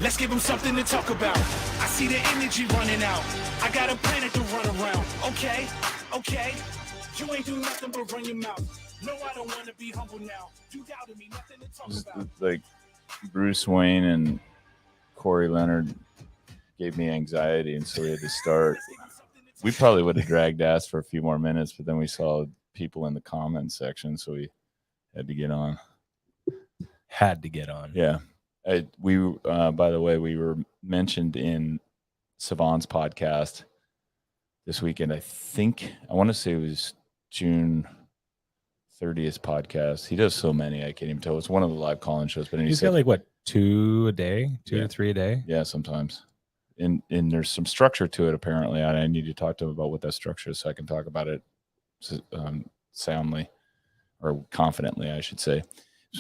Let's give them something to talk about. I see the energy running out. I got a planet to run around. Okay. You ain't do nothing but run your mouth. No, I don't want to be humble now. You doubted me, nothing to talk about. Like Bruce Wayne and Corey Leonard gave me anxiety, and so we had to start. We probably would have dragged ass for a few more minutes, but then we saw people in the comments section, so we had to get on. Yeah. We by the way, we were mentioned in Savant's podcast this weekend. I want to say it was June 30th podcast. He does so many, I can't even tell. It's one of the live call-in shows, but he's got like what, 2 a day, 2 to 3 a day. Yeah, sometimes. And there's some structure to it. Apparently, I need to talk to him about what that structure is, so I can talk about it soundly or confidently, I should say.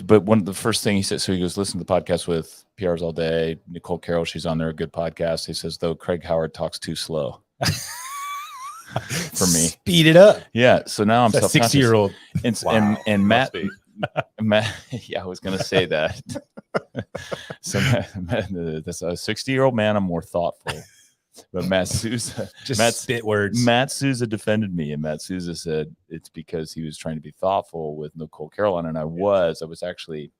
But one of the first thing he said, so he goes, listen to the podcast with PRs all day. Nicole Carroll, she's on there, a good podcast. He says, though, Craig Howard talks too slow for me. Speed it up. Yeah. So now I'm a 60-year-old. And Matt, yeah, I was going to say that. So that's a 60-year-old man. I'm more thoughtful. But Matt Souza, spit words. Matt Souza defended me, and Matt Souza said it's because he was trying to be thoughtful with Nicole Carroll, and I was actually,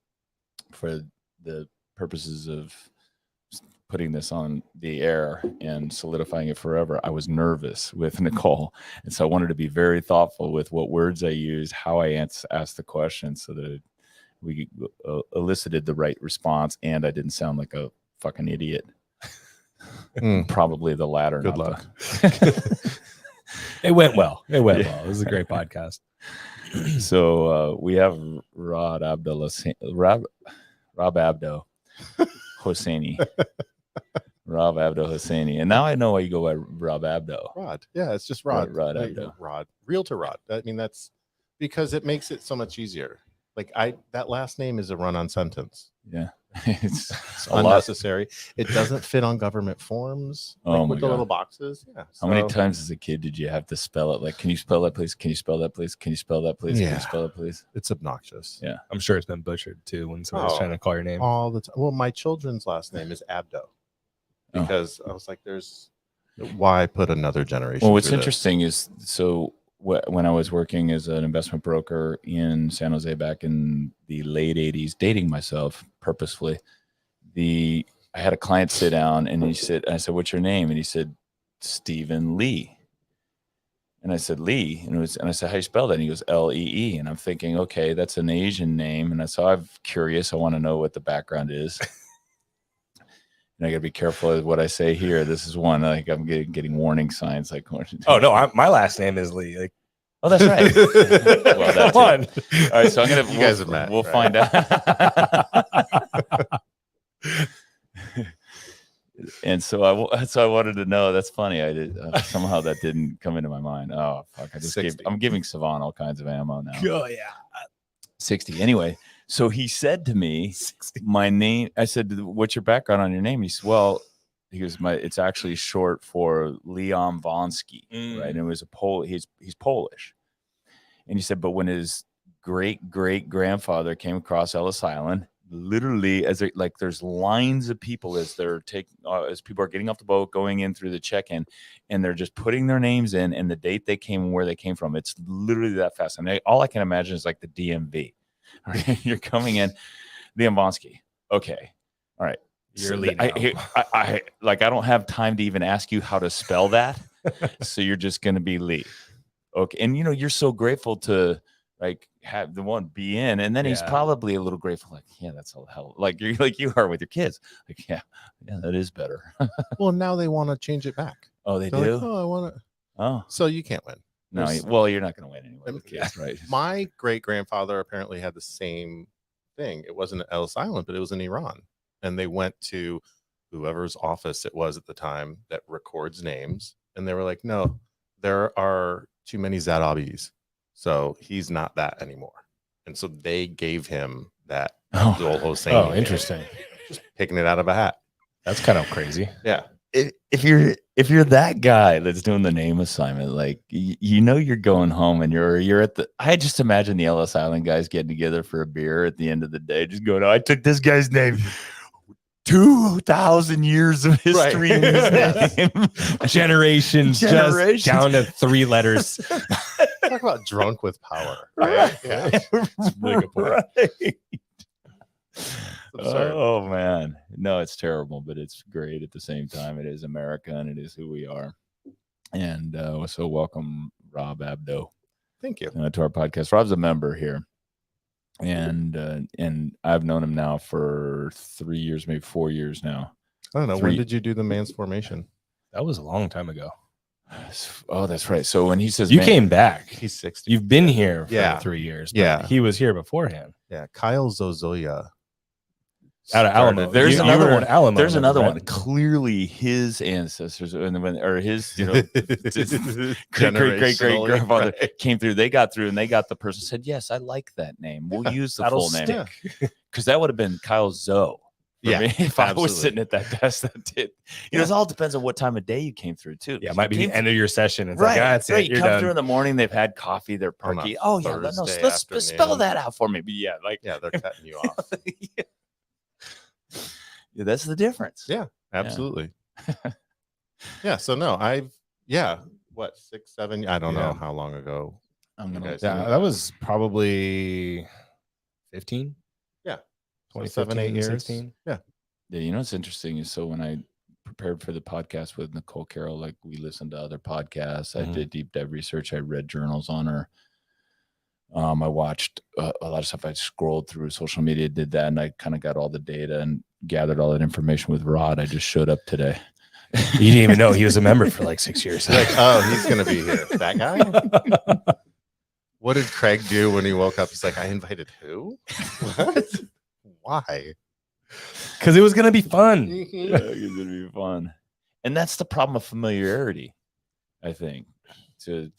for the purposes of putting this on the air and solidifying it forever, I was nervous with Nicole, and so I wanted to be very thoughtful with what words I used, how I asked the question, so that we elicited the right response, and I didn't sound like a fucking idiot. Probably the latter. Good luck. It went well. It was a great podcast. So we have Rod Abdolhosseini. Rob Abdo Hosseini. Rob Abdolhosseini. And now I know why you go by Rob Abdo. Rod. Yeah, it's just Rod. Rod Abdo. Rod. Realtor Rod. I mean, that's because it makes it so much easier. Like that last name is a run-on sentence. Yeah. It's unnecessary. It doesn't fit on government forms with the little boxes. Yeah. How many times as a kid did you have to spell it? Like, can you spell that, please? Can you spell that, please? Can you spell that, please? Can you spell that, please? It's obnoxious. Yeah. I'm sure it's been butchered too when somebody's trying to call your name. All the time. Well, my children's last name is Abdo because I was like, why put another generation? Well, what's interesting is, so when I was working as an investment broker in San Jose back in the late 80s, dating myself purposefully, I had a client sit down and I said, what's your name? And he said, Stephen Lee. And I said, Lee. And I said, how do you spell that? And he goes, L-E-E. And I'm thinking, okay, that's an Asian name. And so I'm curious. I want to know what the background is. And I got to be careful of what I say here. This is one, like, I'm getting warning signs. Like, oh no, my last name is Lee. Like, oh, that's right. Well, that's one. All right, so you guys have met. We'll find out. And so I wanted to know. That's funny. I did somehow that didn't come into my mind. Oh fuck! I'm giving Savant all kinds of ammo now. Oh yeah, 60. Anyway. So he said to me, 60. My name, I said, what's your background on your name? He said, well, it's actually short for Leon Vonsky, right? And it was he's Polish. And he said, but when his great-great-grandfather came across Ellis Island, literally there's lines of people as people are getting off the boat, going in through the check-in, and they're just putting their names in and the date they came and where they came from. It's literally that fast. And all I can imagine is like the DMV. You're coming in, Liam Vonsky. Okay. All right. You're leading. I don't have time to even ask you how to spell that. So you're just going to be Lee. Okay. And you're so grateful to have the one be in. And then he's probably a little grateful. Like, yeah, that's all hell. Like you are with your kids. Like, yeah, that is better. Well, now they want to change it back. Oh, They're do? Like, I want to. Oh, so you can't win. No, well, you're not going to win anyway with kids, right? My great-grandfather apparently had the same thing. It wasn't at Ellis Island, but it was in Iran. And they went to whoever's office it was at the time that records names. And they were like, no, there are too many Zadabis. So he's not that anymore. And so they gave him that Abdolhosseini. Oh, interesting. Just picking it out of a hat. That's kind of crazy. Yeah. If you're that guy that's doing the name assignment, like you're going home and you're at I just imagine the Ellis Island guys getting together for a beer at the end of the day, just going, I took this guy's name 2,000 years of history in his name. Generations, Generations. just down to 3 letters. Talk about drunk with power. Right? Yeah. That's a really good point. Right. Absurd. Oh man, no, it's terrible, but it's great at the same time. It is America, and it is who we are. And so, welcome, Rob Abdo, Thank you. to our podcast. Rob's a member here, and I've known him now for 3 years, maybe 4 years now. I don't know. 3 When did you do the man's formation? That was a long time ago. Oh, that's right. So when he says You came back. He's 60. You've been here for Yeah. 3 years. Yeah. He was here beforehand. Yeah. Kyle Zozoya. Out of Alamo. There's You another were one. in Alamo, There's another right? one. Clearly, his ancestors or his, great Generationally, grandfather right. came through. They got through, and they got the person said, "Yes, I like that name. We'll use the That'll full name." stick. Because that would have been Kyle Zoe. For Yeah, me, if I was absolutely. sitting at that desk, that did. It all depends on what time of day you came through too. Yeah, it might be the end of your session. It's Right, like, that's right. it. You You're come done. through in the morning. They've had coffee. They're On a perky. Oh yeah, Thursday let's spell afternoon. that out for me. But yeah, like Yeah, they're cutting you off. yeah. Yeah, that's the difference. Yeah, absolutely. Yeah. So no, what 6, 7? I don't know how long ago. I'm You gonna. guys- Yeah, that was probably 15. Yeah. 2017, 7, 8 years. 16. Yeah. Yeah, you know what's interesting is so when I prepared for the podcast with Nicole Carroll, like we listened to other podcasts, I Mhm. did deep dive research, I read journals on her. I watched a lot of stuff. I scrolled through social media, did that, and I kind of got all the data and gathered all that information with Rod. I just showed up today. You didn't even know he was a member for like 6 years. Like, oh, he's gonna be here. That guy. What did Craig do when he woke up? He's like, I invited who? What? Why? Because it was going to be fun. Yeah, it's gonna be fun, and that's the problem of familiarity. I think to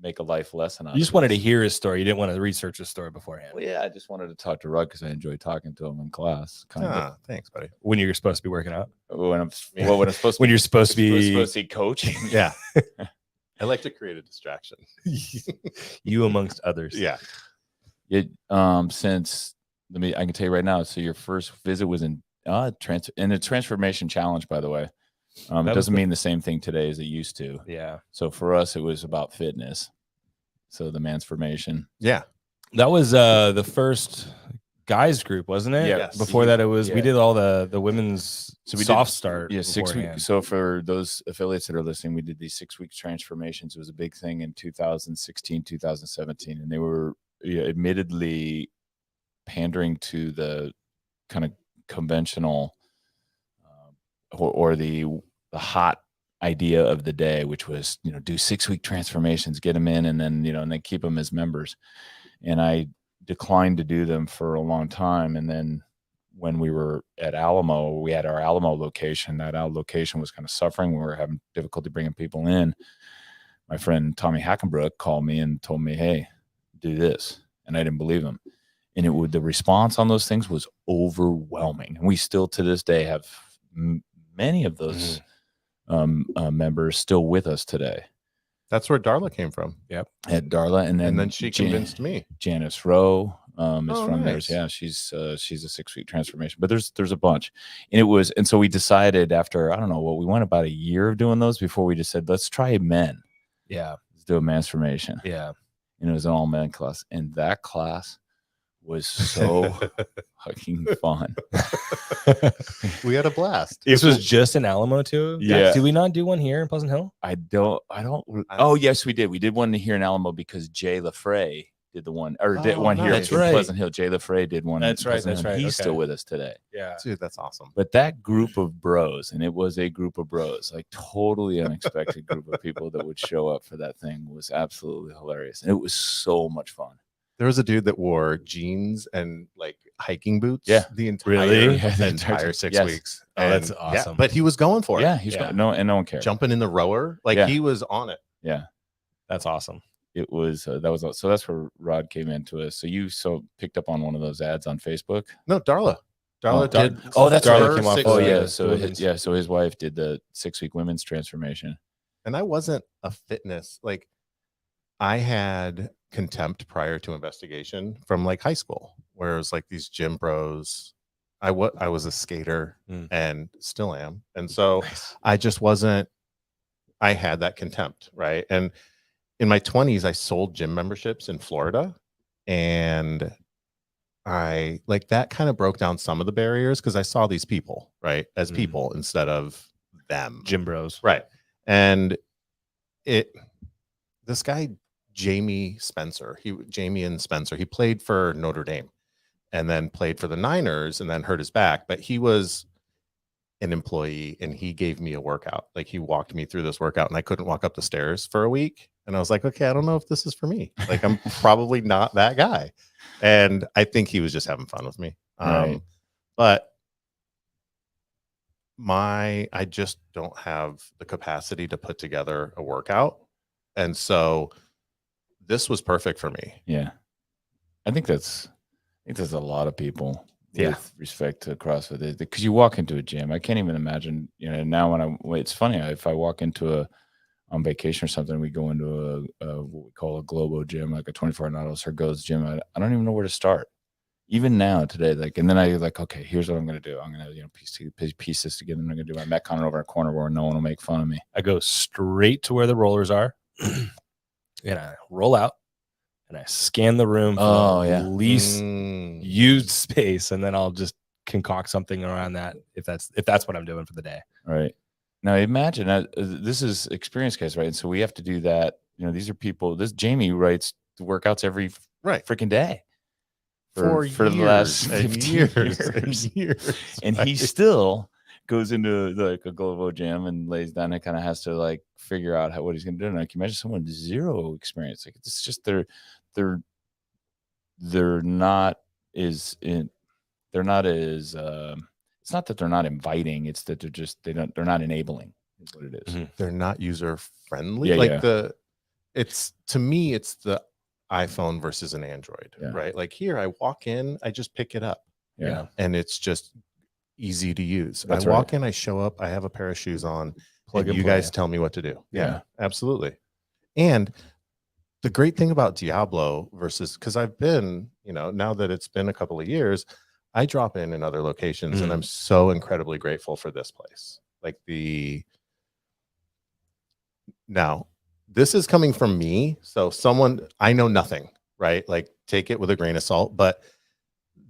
make a life lesson. You just wanted to hear his story. You didn't want to research his story beforehand. Well, yeah, I just wanted to talk to Rod because I enjoy talking to him in class. Kind of Thanks, buddy. When you're supposed to be working out. when I'm supposed to When you're supposed to be supposed to be coaching. Yeah. I like to create a distraction. you amongst others. Yeah. It since I can tell you right now. So your first visit was in a transformation challenge, by the way. It doesn't mean the same thing today as it used to. Yeah. So for us, it was about fitness. So the man's formation. Yeah. That was the first guys group, wasn't it? Yeah. Yes. Before that, it was we Yeah. did all the women's So we did- soft start. Yeah, 6 beforehand. weeks. So for those affiliates that are listening, we did these 6-week transformations. It was a big thing in 2016, 2017, and they were admittedly pandering to the kind of conventional or the hot idea of the day, which was do 6-week transformations, get them in, and then and then keep them as members. And I declined to do them for a long time, and then when we were at Alamo, we had our Alamo location. That location was kind of suffering. We were having difficulty bringing people in. My friend Tommy Hackenbrook called me and told me, "Hey, do this," and I didn't believe him. And the response on those things was overwhelming. And we still to this day have many of those members still with us today. That's where Darla came from. Yep. At Darla, and then she convinced me. Janice Rowe is Oh, from nice. theirs. Yeah, she's a 6-week transformation. But there's a bunch, and so we decided after I don't know what we went about a year of doing those before we just said let's try men. Yeah. Let's do a man's formation. Yeah. And it was an all men class, and that class was so fucking fun. We had a blast. This was just in Alamo too. Yeah. Did we not do one here in Pleasant Hill? I don't. Oh yes, we did. We did one here in Alamo because Jay LaFrey did the one, or did Oh, one here nice. in That's right. Pleasant Hill. Jay LaFrey did one. That's in right, Pleasant that's Hill. right, He's okay. still with us today. Yeah. Dude, that's awesome. But that group of bros, and it was a group of bros, like totally unexpected group of people that would show up for that thing, was absolutely hilarious, and it was so much fun. There was a dude that wore jeans and like hiking boots. Yeah. The entire, Really? Yeah, the entire 6 yes. weeks. Oh, that's And, awesome. but he was going for it. Yeah, he's Yeah. no one cared. Jumping in the rower. Like Yeah. he was on it. Yeah, That's awesome. it was. That was so. That's where Rod came into us. So you picked up on one of those ads on Facebook. No, Darla. Darla Dar- did. Oh, that's Darla right. came off Oh the- yeah. the So women's. so his wife did the 6-week women's transformation. And I wasn't a fitness. Like I had contempt prior to investigation from like high school, where it was like these gym bros. I was a skater and still am. And so Nice. I just wasn't, I had that contempt, right? And in my 20s, I sold gym memberships in Florida, and I like that kind of broke down some of the barriers because I saw these people, right, as people instead of them. Gym bros. Right. And this guy, Jamie and Spencer, he played for Notre Dame and then played for the Niners and then hurt his back, but he was an employee and he gave me a workout. Like he walked me through this workout and I couldn't walk up the stairs for a week. And I was like, okay, I don't know if this is for me. Like I'm probably not that guy. And I think he was just having fun with me. Right. But I just don't have the capacity to put together a workout. And so this was perfect for me. Yeah. I think there's a lot of people with respect to CrossFit, because you walk into a gym. I can't even imagine, now it's funny, if I walk into on vacation or something, we go into what we call a Globo gym, like a 24 Nautilus or Goes gym. I don't even know where to start. Even now today, and then I like, okay, here's what I'm going to do. I'm going to, piece this together. I'm going to do my Metcon over in a corner where no one will make fun of me. I go straight to where the rollers are and I roll out and I scan the room for the least used space. And then I'll just concoct something around that if that's what I'm doing for the day. Right. Now imagine this is experienced guys, right? And so we have to do that. These are people, Jamie writes the workouts every freaking day. For the last 15 years. And he still goes into like a Globo gym and lays down and kind of has to like figure out what he's going to do. And I can imagine someone with zero experience. Like it's just they're not as it's not that they're not inviting, it's that they're not enabling is what it is. Mm-hmm. They're not user friendly. To me it's the iPhone versus an Android, right? Like here, I walk in, I just pick it up, and it's just easy to use. I walk in, I show up, I have a pair of shoes on, and you guys tell me what to do. Yeah, absolutely. And the great thing about Diablo versus, because I've been, now that it's been a couple of years, I drop in other locations, and I'm so incredibly grateful for this place. Like now. This is coming from me. So I know nothing, right? Like take it with a grain of salt, but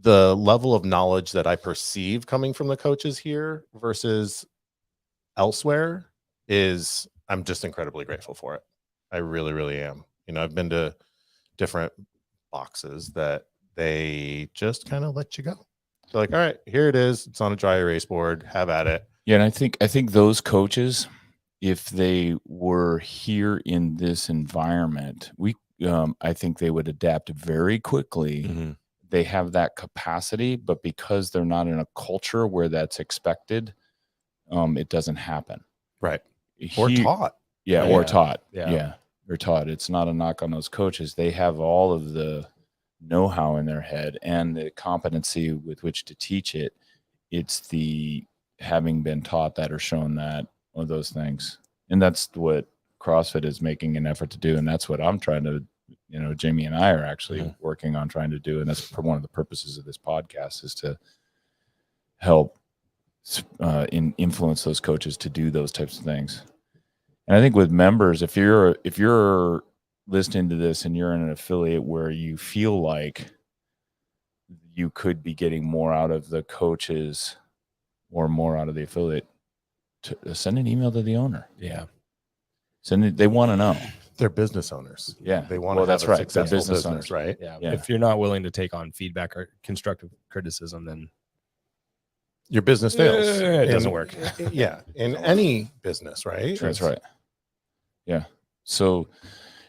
the level of knowledge that I perceive coming from the coaches here versus elsewhere I'm just incredibly grateful for it. I really, really am. I've been to different boxes that they just kind of let you go. So like, all right, here it is. It's on a dry erase board. Have at it. Yeah. And I think those coaches, if they were here in this environment, I think they would adapt very quickly. Mm-hmm. They have that capacity, but because they're not in a culture where that's expected, it doesn't happen. Right. Or taught. Yeah. Or taught. Yeah. Or taught. It's not a knock on those coaches. They have all of the know-how in their head and the competency with which to teach it. It's the having been taught that or shown that. Of those things. And that's what CrossFit is making an effort to do. And that's what I'm trying to, Jamie and I are actually working on trying to do. And that's one of the purposes of this podcast is to help influence those coaches to do those types of things. And I think with members, if you're listening to this and you're in an affiliate where you feel like you could be getting more out of the coaches or more out of the affiliate, to send an email to the owner. Yeah. They want to know. They're business owners. Yeah. They want to have that's a right. successful They're business business, owners. right? Yeah. If you're not willing to take on feedback or constructive criticism, then your business fails. It doesn't work. Yeah. In any business, right? That's right. Yeah. So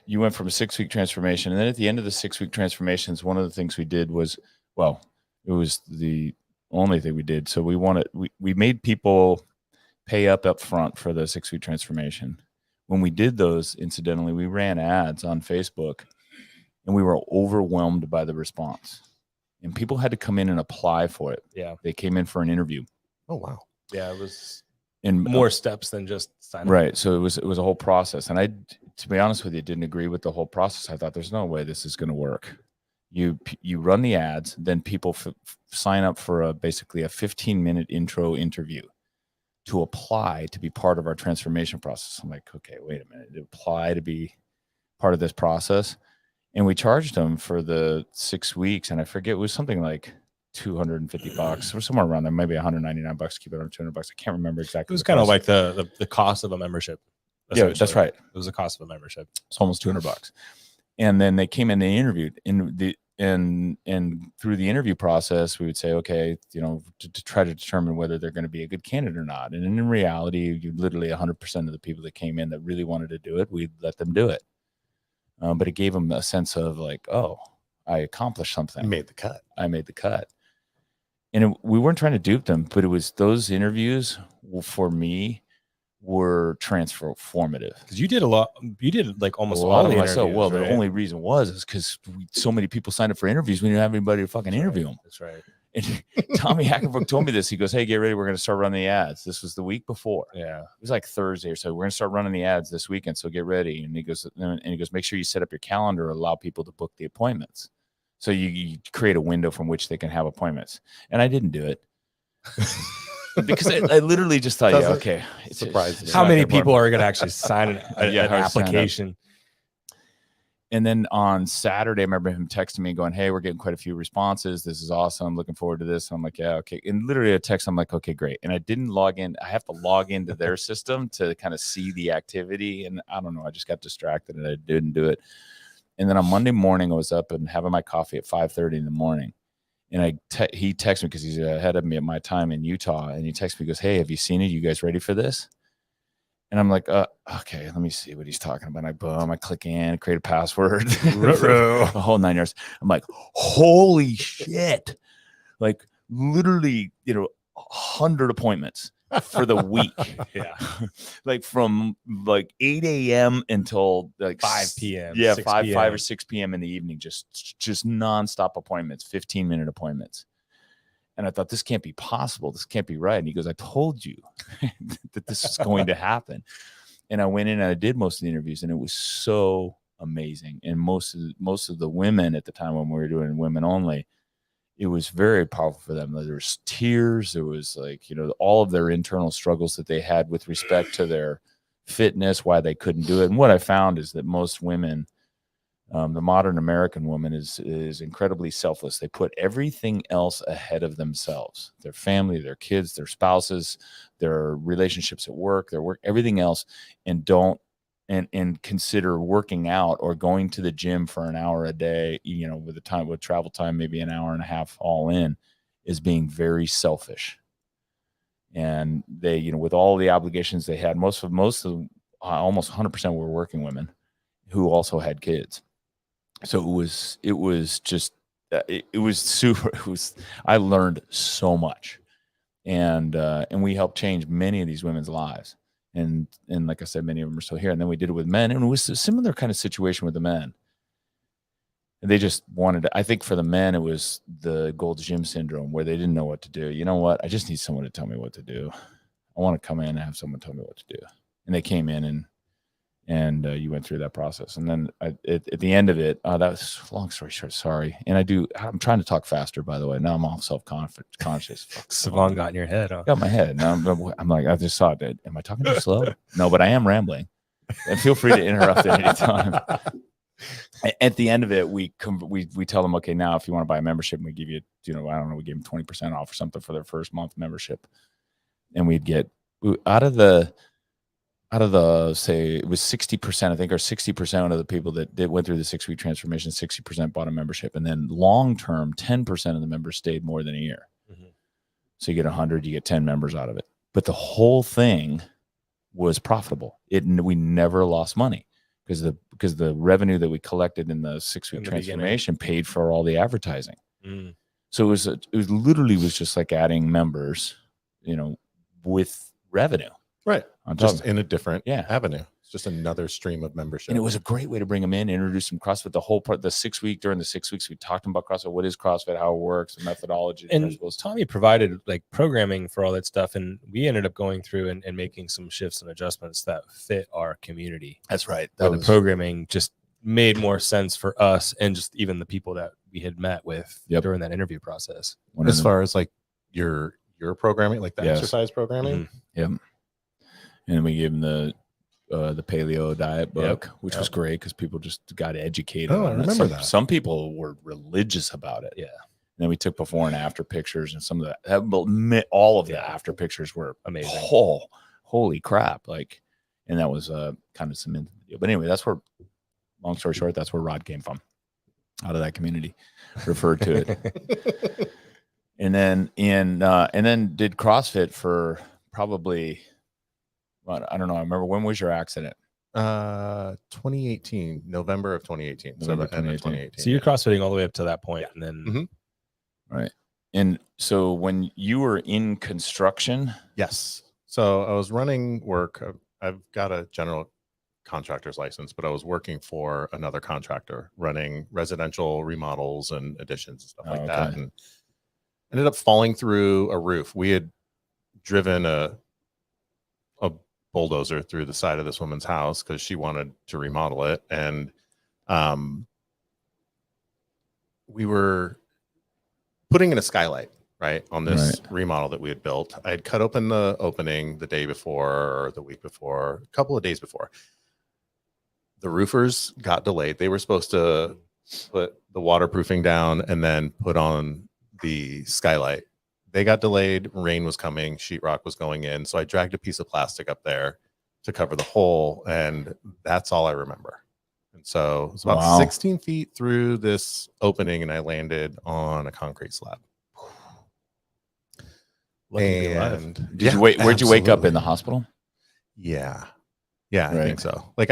you went from a 6-week transformation. And then at the end of the 6-week transformations, one of the things we did was, it was the only thing we did. So we made people pay up front for the 6-week transformation. When we did those, incidentally, we ran ads on Facebook and we were overwhelmed by the response. And people had to come in and apply for it. Yeah. They came in for an interview. Oh, wow. Yeah. It was more steps than just sign up. Right. So it was a whole process. And to be honest with you, didn't agree with the whole process. I thought there's no way this is going to work. You run the ads, then people sign up for basically a 15-minute intro interview to apply to be part of our transformation process. I'm like, okay, wait a minute, to apply to be part of this process. And we charged them for the 6 weeks, and I forget, it was something like $250 or somewhere around there, maybe $199, keep it under $200. I can't remember exactly. It was kind of like the cost of a membership. Yeah, that's right. It was the cost of a membership. It's almost $200. And then they came in, they interviewed, and through the interview process, we would say, okay, to try to determine whether they're going to be a good candidate or not. And in reality, you literally 100% of the people that came in that really wanted to do it, we'd let them do it. But it gave them a sense of like, oh, I accomplished something. You made the cut. I made the cut. And we weren't trying to dupe them, but it was those interviews for me were transformative. Because you did a lot. You did like almost a all lot the of interviews. myself. Well, right? the only reason is because so many people signed up for interviews. We didn't have anybody to fucking interview them. That's right. And Tommy Hackenbrook told me this. He goes, hey, get ready. We're going to start running the ads. This was the week before. Yeah. It was like Thursday or so. We're going to start running the ads this weekend. So get ready. And he goes, make sure you set up your calendar, allow people to book the appointments. So you create a window from which they can have appointments. And I didn't do it. Because I literally just thought, yeah, okay. It's surprising. How many people are going to actually sign an application? And then on Saturday, I remember him texting me going, hey, we're getting quite a few responses. This is awesome. Looking forward to this. And I'm like, yeah, okay. And literally a text, I'm like, okay, great. And I didn't log in. I have to log into their system to kind of see the activity. And I don't know, I just got distracted and I didn't do it. And then on Monday morning, I was up and having my coffee at 5:30 in the morning. And he texted me because he's ahead of me at my time in Utah. And he texted me, he goes, hey, have you seen it? You guys ready for this? And I'm like, okay, let me see what he's talking about. I click in, create a password, the whole 9 yards. I'm like, holy shit. Like literally, 100 appointments for the week. Yeah. Like from like 8 a.m. until like 5 p.m. Yeah, 5 or 6 p.m. in the evening, just nonstop appointments, 15-minute appointments. And I thought, this can't be possible. This can't be right. And he goes, I told you that this is going to happen. And I went in and I did most of the interviews, and it was so amazing. And most of the women at the time when we were doing women only, it was very powerful for them. There was tears. There was like, all of their internal struggles that they had with respect to their fitness, why they couldn't do it. And what I found is that most women, the modern American woman is incredibly selfless. They put everything else ahead of themselves, their family, their kids, their spouses, their relationships at work, everything else, and don't consider working out or going to the gym for an hour a day, with travel time, maybe an hour and a half all in, is being very selfish. And they, with all the obligations they had, most of almost 100% were working women who also had kids. So it was super. I learned so much, and we helped change many of these women's lives. And like I said, many of them are still here. And then we did it with men, and it was a similar kind of situation with the men. And they just wanted I think for the men, it was the Gold's Gym syndrome, where they didn't know what to do. You know what? I just need someone to tell me what to do. I want to come in and have someone tell me what to do. And they came in and you went through that process. And then at the end of it, that was long story short, sorry. And I'm trying to talk faster, by the way. Now I'm all self-conscious. Savon got in your head. Huh? Got my head. Now I'm like, I just saw it. Am I talking too slow? No, but I am rambling. And feel free to interrupt at any time. At the end of it, we tell them, okay, now if you want to buy a membership, we give you, I don't know, we give them 20% off or something for their first month membership. And we'd get out of the say it was 60%, I think, or 60% of the people that went through the 6-week transformation, 60% bought a membership. And then long term, 10% of the members stayed more than a year. Mm-hmm. So you get 100, you get 10 members out of it. But the whole thing was profitable. We never lost money because the revenue that we collected in the 6-week transformation paid for all the advertising. Mm. So it was literally just like adding members, with revenue. Right. Just in a different avenue. It's just another stream of membership. And it was a great way to bring them in, introduce them CrossFit. The whole part, during the 6 weeks, we talked about CrossFit. What is CrossFit? How it works, the methodology, and principles. Tommy provided like programming for all that stuff. And we ended up going through and making some shifts and adjustments that fit our community. That's right. The programming just made more sense for us and just even the people that we had met with Yep. during that interview process. As far as like your programming, like the Yes. exercise programming. Yep. And we gave them the paleo diet book, which was great because people just got educated. Oh, I on it. remember that. Some people were religious about it. Yeah. And then we took before and after pictures, and some of that, all of the after pictures were amazing. Oh, holy crap! Like, and that was kind of cemented the deal. But anyway, that's where. Long story short, that's where Rod came from, out of that community, referred to it. And then did CrossFit for probably, I don't know. I remember, when was your accident? 2018, November of 2018. November So the end of 2018. So you're CrossFitting all the way up to that point, and then Right. And so when you were in construction, yes. So I was running work. I've got a general contractor's license, but I was working for another contractor running residential remodels and additions and stuff like that, and ended up falling through a roof. We had driven a bulldozer through the side of this woman's house because she wanted to remodel it, and we were putting in a skylight right on this remodel that we had built. I had cut open the opening the day before or the week before, a couple of days before. The roofers got delayed. They were supposed to put the waterproofing down and then put on the skylight. They got delayed. Rain was coming. Sheetrock was going in. So I dragged a piece of plastic up there to cover the hole. And that's all I remember. And so it was about 16 feet through this opening, and I landed on a concrete slab. And where'd you wake up, in the hospital? Yeah. Yeah, I think so. Like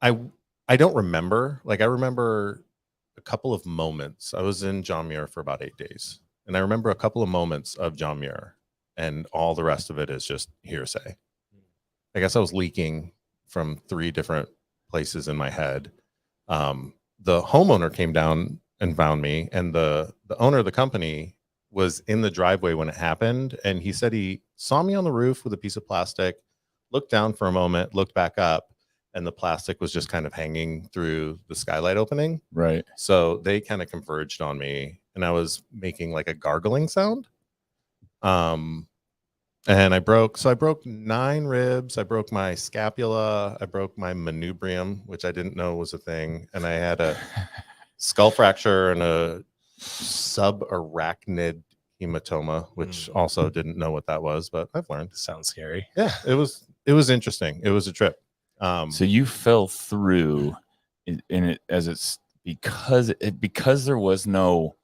I don't remember. Like I remember a couple of moments. I was in John Muir for about 8 days. And I remember a couple of moments of John Muir, and all the rest of it is just hearsay. I guess I was leaking from 3 different places in my head. The homeowner came down and found me, and the owner of the company was in the driveway when it happened. And he said he saw me on the roof with a piece of plastic, looked down for a moment, looked back up, and the plastic was just kind of hanging through the skylight opening. Right. So they kind of converged on me, and I was making like a gargling sound. And I broke 9 ribs. I broke my scapula. I broke my manubrium, which I didn't know was a thing. And I had a skull fracture and a subarachnid hematoma, which also didn't know what that was, but I've learned. Sounds scary. Yeah, it was interesting. It was a trip. So you fell through in it because there was no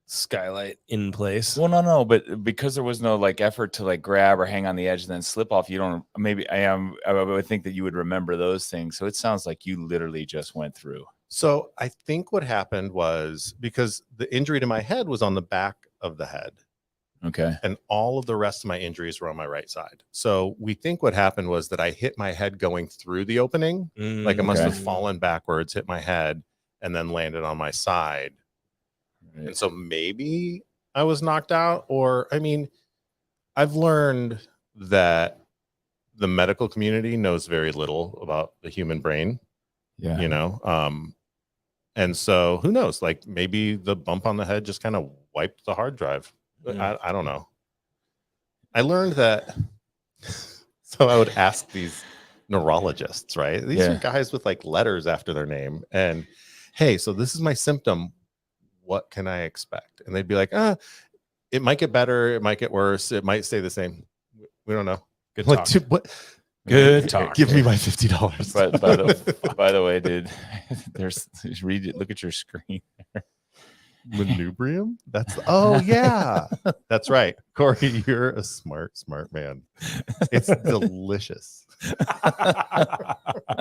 skylight in place. Well, no, but because there was no like effort to like grab or hang on the edge and then slip off, you don't. Maybe I would think that you would remember those things. So it sounds like you literally just went through. So I think what happened was, because the injury to my head was on the back of the head. Okay. And all of the rest of my injuries were on my right side. So we think what happened was that I hit my head going through the opening. Like I must have fallen backwards, hit my head, and then landed on my side. Right. And so maybe I was knocked out, or, I mean, I've learned that the medical community knows very little about the human brain. Yeah. You know? And so who knows? Like maybe the bump on the head just kind of wiped the hard drive. I don't know. I learned that. So I would ask these neurologists, right? These are guys with like letters after their name. And hey, so this is my symptom. What can I expect? And they'd be like, it might get better. It might get worse. It might stay the same. We don't know. Good like, talk. Good talk. Give me my $50. By the way, dude, read it. Look at your screen there. Manubrium? Yeah. That's right. Corey, you're a smart man. It's delicious. I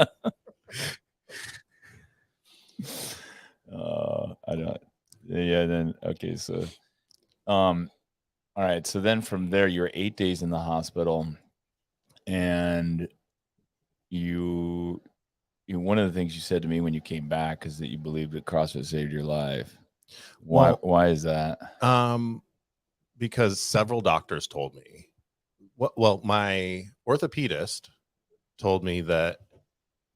don't. Yeah. Then okay. So, all right. So then from there, you're 8 days in the hospital, and you one of the things you said to me when you came back is that you believed that CrossFit saved your life. Why is that? Because several doctors told me. Well, my orthopedist told me that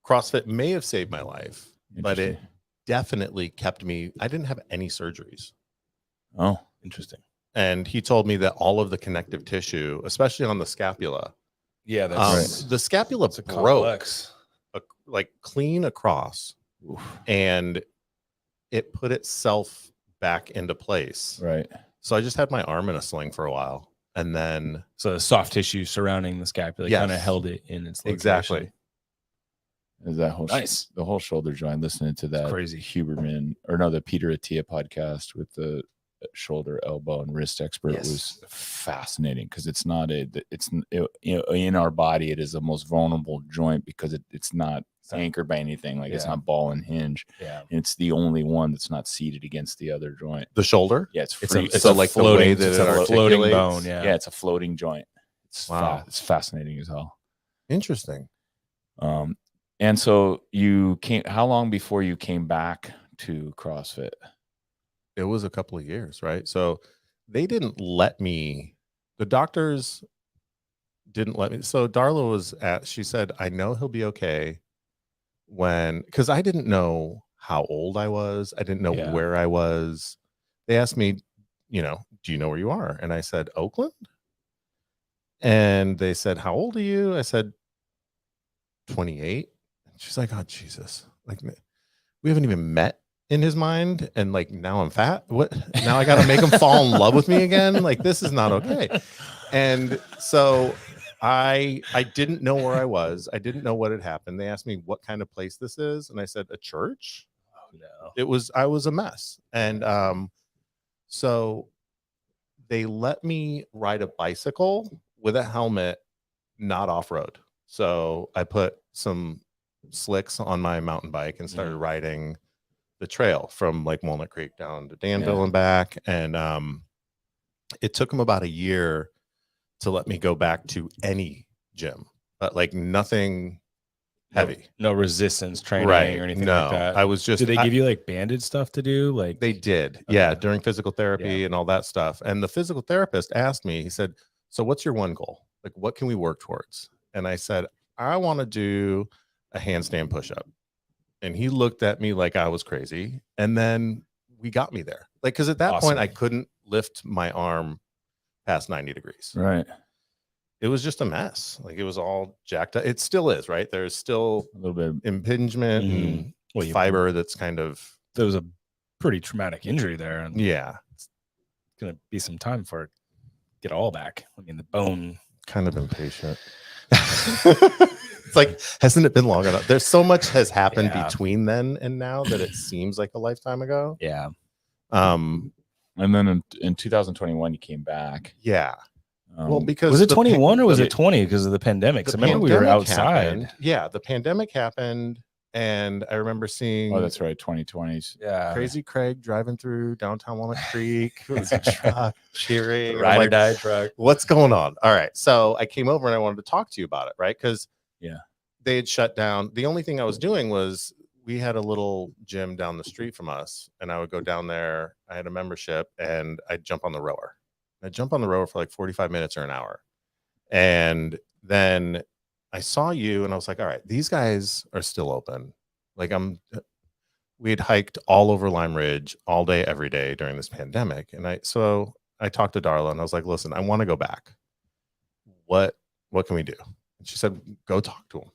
CrossFit may have saved my life but it Interesting. definitely kept me. I didn't have any surgeries. Oh, Interesting. And he told me that all of the connective tissue, especially on the scapula, Yeah, that's the scapula it's a broke complex. like clean across, oof. and it put itself back into place. Right. So I just had my arm in a sling for a while, and then So the soft tissue surrounding the scapula kind of Yes. held it in its location. exactly. Is that whole Nice. the whole shoulder joint? Listening to that crazy. Huberman or no, the Peter Attia podcast with the shoulder, elbow, and wrist expert Yes. was fascinating because it's not in our body it is the most vulnerable joint because it's not anchored by anything, like it's Yeah. not ball and hinge. Yeah. And it's the only one that's not seated against the other joint. The shoulder. Yeah, it's It's free. a, so like the way floating, that it's it a floating articulates. bone. Yeah. yeah, it's a floating joint. It's Wow. it's fascinating as hell. Interesting. And so you came. How long before you came back to CrossFit? It was a couple of years, right? So they didn't let me. The doctors didn't let me. So Darla was she said, I know he'll be okay because I didn't know how old I was. I didn't know Yeah. where I was. They asked me, do you know where you are? And I said, Oakland. And they said, how old are you? I said, 28. She's like, oh, Jesus. Like, we haven't even met in his mind. And like, now I'm fat. What? Now I got to make him fall in love with me again. Like, this is not okay. And so I didn't know where I was. I didn't know what had happened. They asked me what kind of place this is. And I said, a church. Oh, no. I was a mess. And so they let me ride a bicycle with a helmet, not off-road. So I put some slicks on my mountain bike and started riding the trail from like Walnut Creek down to Danville and back. And it took them about a year to let me go back to any gym, but like nothing heavy. No resistance training Right. or anything No, like that. I was just. Did they give you like banded stuff to do? Like They did. Okay. Yeah. During physical therapy and all that stuff. And the physical therapist asked me, he said, so what's your one goal? Like, what can we work towards? And I said, I want to do a handstand push-up. And he looked at me like I was crazy. And then we got me there. Like, because at that point, I couldn't lift my arm past 90 degrees. Right. It was just a mess. Like, it was all jacked up. It still is, right? There's still A little bit. impingement and Well, fiber that's kind of. there was a pretty traumatic injury there, and Yeah. it's gonna be some time for it to get all back. I mean, the bone. Kind of impatient. It's like, hasn't it been long enough? There's so much has happened between then and now that it seems like a lifetime ago. Yeah. And then in 2021 you came back. Yeah. Well, because Was it the 21 or was the- it 20 because of the pandemic? 'Cause the I remember we were pandemic outside. happened. Yeah, the pandemic happened, and I remember seeing Oh, that's right. 2020s. Yeah. Crazy Craig driving through downtown Walnut Creek with a truck cheering. I'm Ride or like, die truck. what's going on? All right. So I came over and I wanted to talk to you about it, right? Because they had shut down. The only thing I was doing was we had a little gym down the street from us, and I would go down there. I had a membership, and I'd jump on the rower. I'd jump on the rower for like 45 minutes or an hour. And then I saw you, and I was like, all right, these guys are still open. Like we had hiked all over Lime Ridge all day, every day during this pandemic. And so I talked to Darla, and I was like, listen, I want to go back. What can we do? And she said, go talk to them.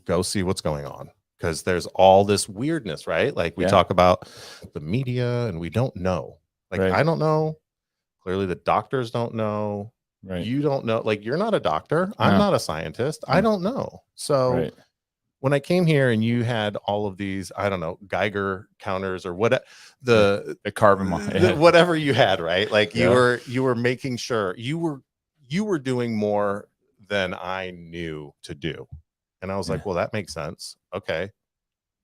Go see what's going on, because there's all this weirdness, right? Like we talk about the media and we don't know. Like I don't know. Clearly the doctors don't know. Right. You don't know. Like, you're not a doctor. I'm not a scientist. I don't know. So when I came here and you had all of these, I don't know, Geiger counters or what, the carbon whatever you had, right? Like you were making sure you were doing more than I knew to do. And I was like, well, that makes sense. Okay.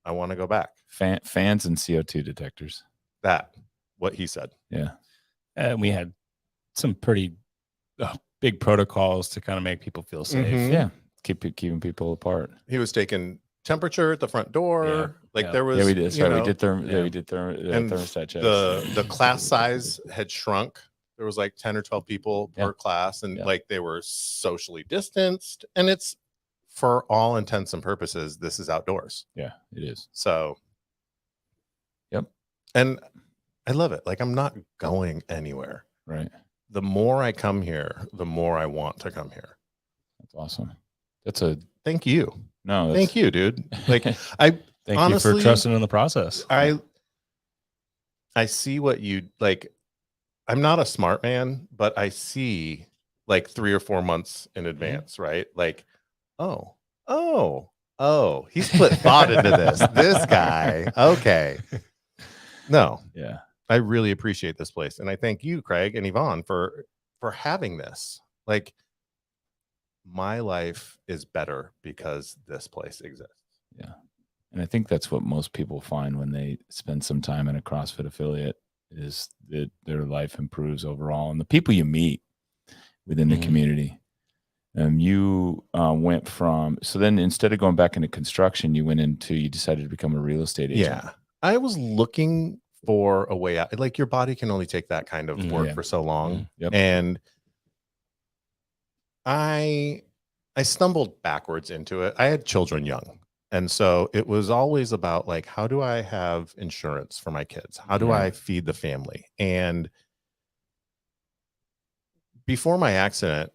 I want to go back. Fans and CO2 detectors. What he said. Yeah. And we had some pretty big protocols to kind of make people feel safe. Yeah. Keeping people apart. He was taking temperature at the front door. There was. Yeah, we did. Sorry, we did and thermostat checks. The class size had shrunk. There was like 10 or 12 people per class, and like they were socially distanced. And it's, for all intents and purposes, this is outdoors. Yeah, it is. So And I love it. Like, I'm not going anywhere. Right. The more I come here, the more I want to come here. That's awesome. Thank you. No, thank you, dude. Like, Thank honestly, you for trusting in the process. I see what you like. I'm not a smart man, but I see like 3 or 4 months in advance, right? Like, oh, he's put thought into this guy. Okay. No, yeah. I really appreciate this place. And I thank you, Craig and Yvonne, for having this. Like, my life is better because this place exists. Yeah. And I think that's what most people find when they spend some time in a CrossFit affiliate, is that their life improves overall. And the people you meet within the community. You went from, so then instead of going back into construction, you decided to become a real estate agent. Yeah. I was looking for a way out. Like, your body can only take that kind of work for so long. Yep. And I stumbled backwards into it. I had children young. And so it was always about, like, how do I have insurance for my kids? How do I feed the family? And before my accident,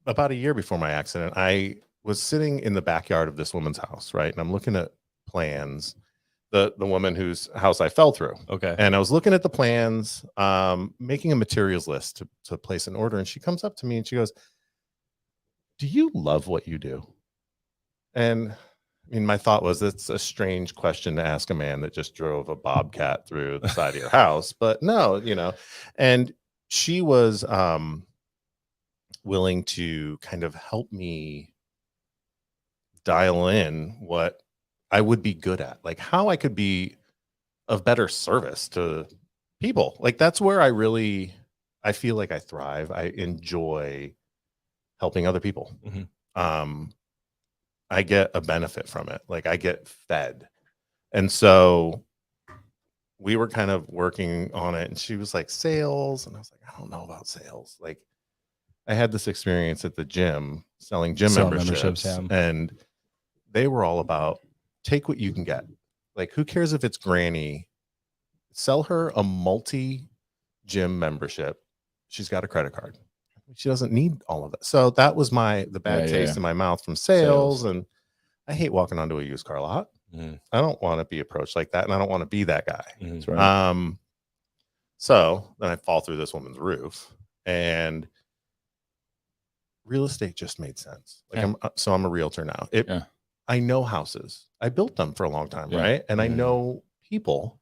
about a year before my accident, I was sitting in the backyard of this woman's house, right? And I'm looking at plans, the woman whose house I fell through. Okay. And I was looking at the plans, making a materials list to place an order. And she comes up to me and she goes, "Do you love what you do?" And I mean, my thought was, it's a strange question to ask a man that just drove a Bobcat through the side of your house. But no, and she was willing to kind of help me dial in what I would be good at, like how I could be of better service to people. Like, that's where I feel like I thrive. I enjoy helping other people. I get a benefit from it. Like, I get fed. And so we were kind of working on it, and she was like, sales. And I was like, I don't know about sales. Like, I had this experience at the gym selling memberships and they were all about, take what you can get. Like, who cares if it's Granny? Sell her a multi-gym membership. She's got a credit card. She doesn't need all of that. So that was the bad taste in my mouth from sales. And I hate walking onto a used car lot. I don't want to be approached like that. And I don't want to be that guy. That's right. So then I fall through this woman's roof, and real estate just made sense. Like, I'm a realtor now. I know houses. I built them for a long time. Right. And I know people.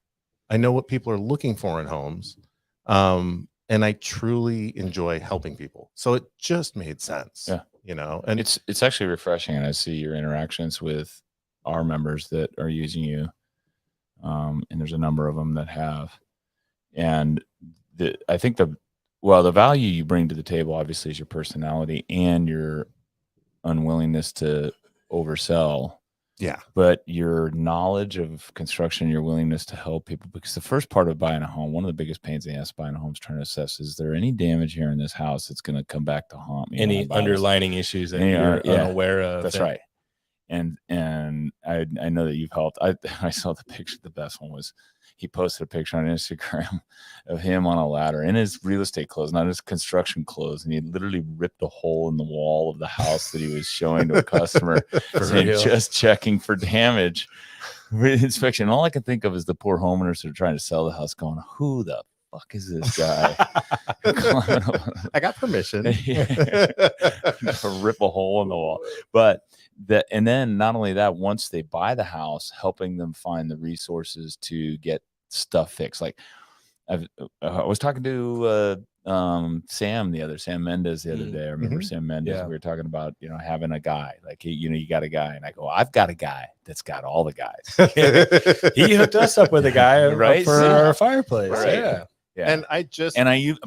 I know what people are looking for in homes. And I truly enjoy helping people. So it just made sense. And it's actually refreshing. And I see your interactions with our members that are using you. And there's a number of them that have. And I think the value you bring to the table, obviously, is your personality and your unwillingness to oversell. Yeah. But your knowledge of construction, your willingness to help people, because the first part of buying a home, one of the biggest pains they ask buying a home is trying to assess, is there any damage here in this house that's going to come back to haunt me? Any underlining issues that you're unaware of. That's right. And I know that you've helped. I saw the picture. The best one was, he posted a picture on Instagram of him on a ladder in his real estate clothes, not his construction clothes. And he literally ripped a hole in the wall of the house that he was showing to a customer, saying, just checking for damage with inspection. All I can think of is the poor homeowners that are trying to sell the house going, who the fuck is this guy? I got permission to rip a hole in the wall. But and then not only that, once they buy the house, helping them find the resources to get stuff fixed. Like, I was talking to Sam Mendez the other day. I remember Sam Mendez. Yeah. We were talking about, having a guy, like, you got a guy, and I go, I've got a guy that's got all the guys. He hooked us up with a guy right for our fireplace. Right. Yeah. Yeah. And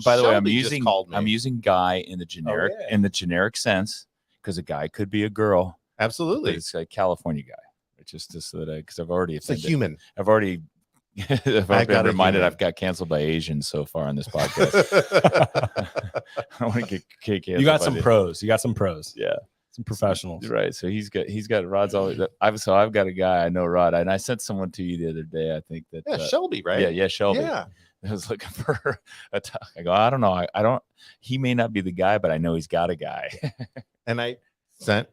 by the way, I'm Shelby using guy in the generic sense, because a guy could be a girl. Absolutely. It's like California guy. It's just so that because I've already offended. It's a human. I've already been reminded I've got canceled by Asians so far on this podcast. I don't want to get canceled. You got some pros. Yeah. Some professionals. Right. So he's got Rod's always. I've got a guy I know, Rod, and I sent someone to you the other day. I think that Shelby, right? Yeah, Shelby. Yeah. I was looking for I go, I don't know. I don't. He may not be the guy, but I know he's got a guy. And I sent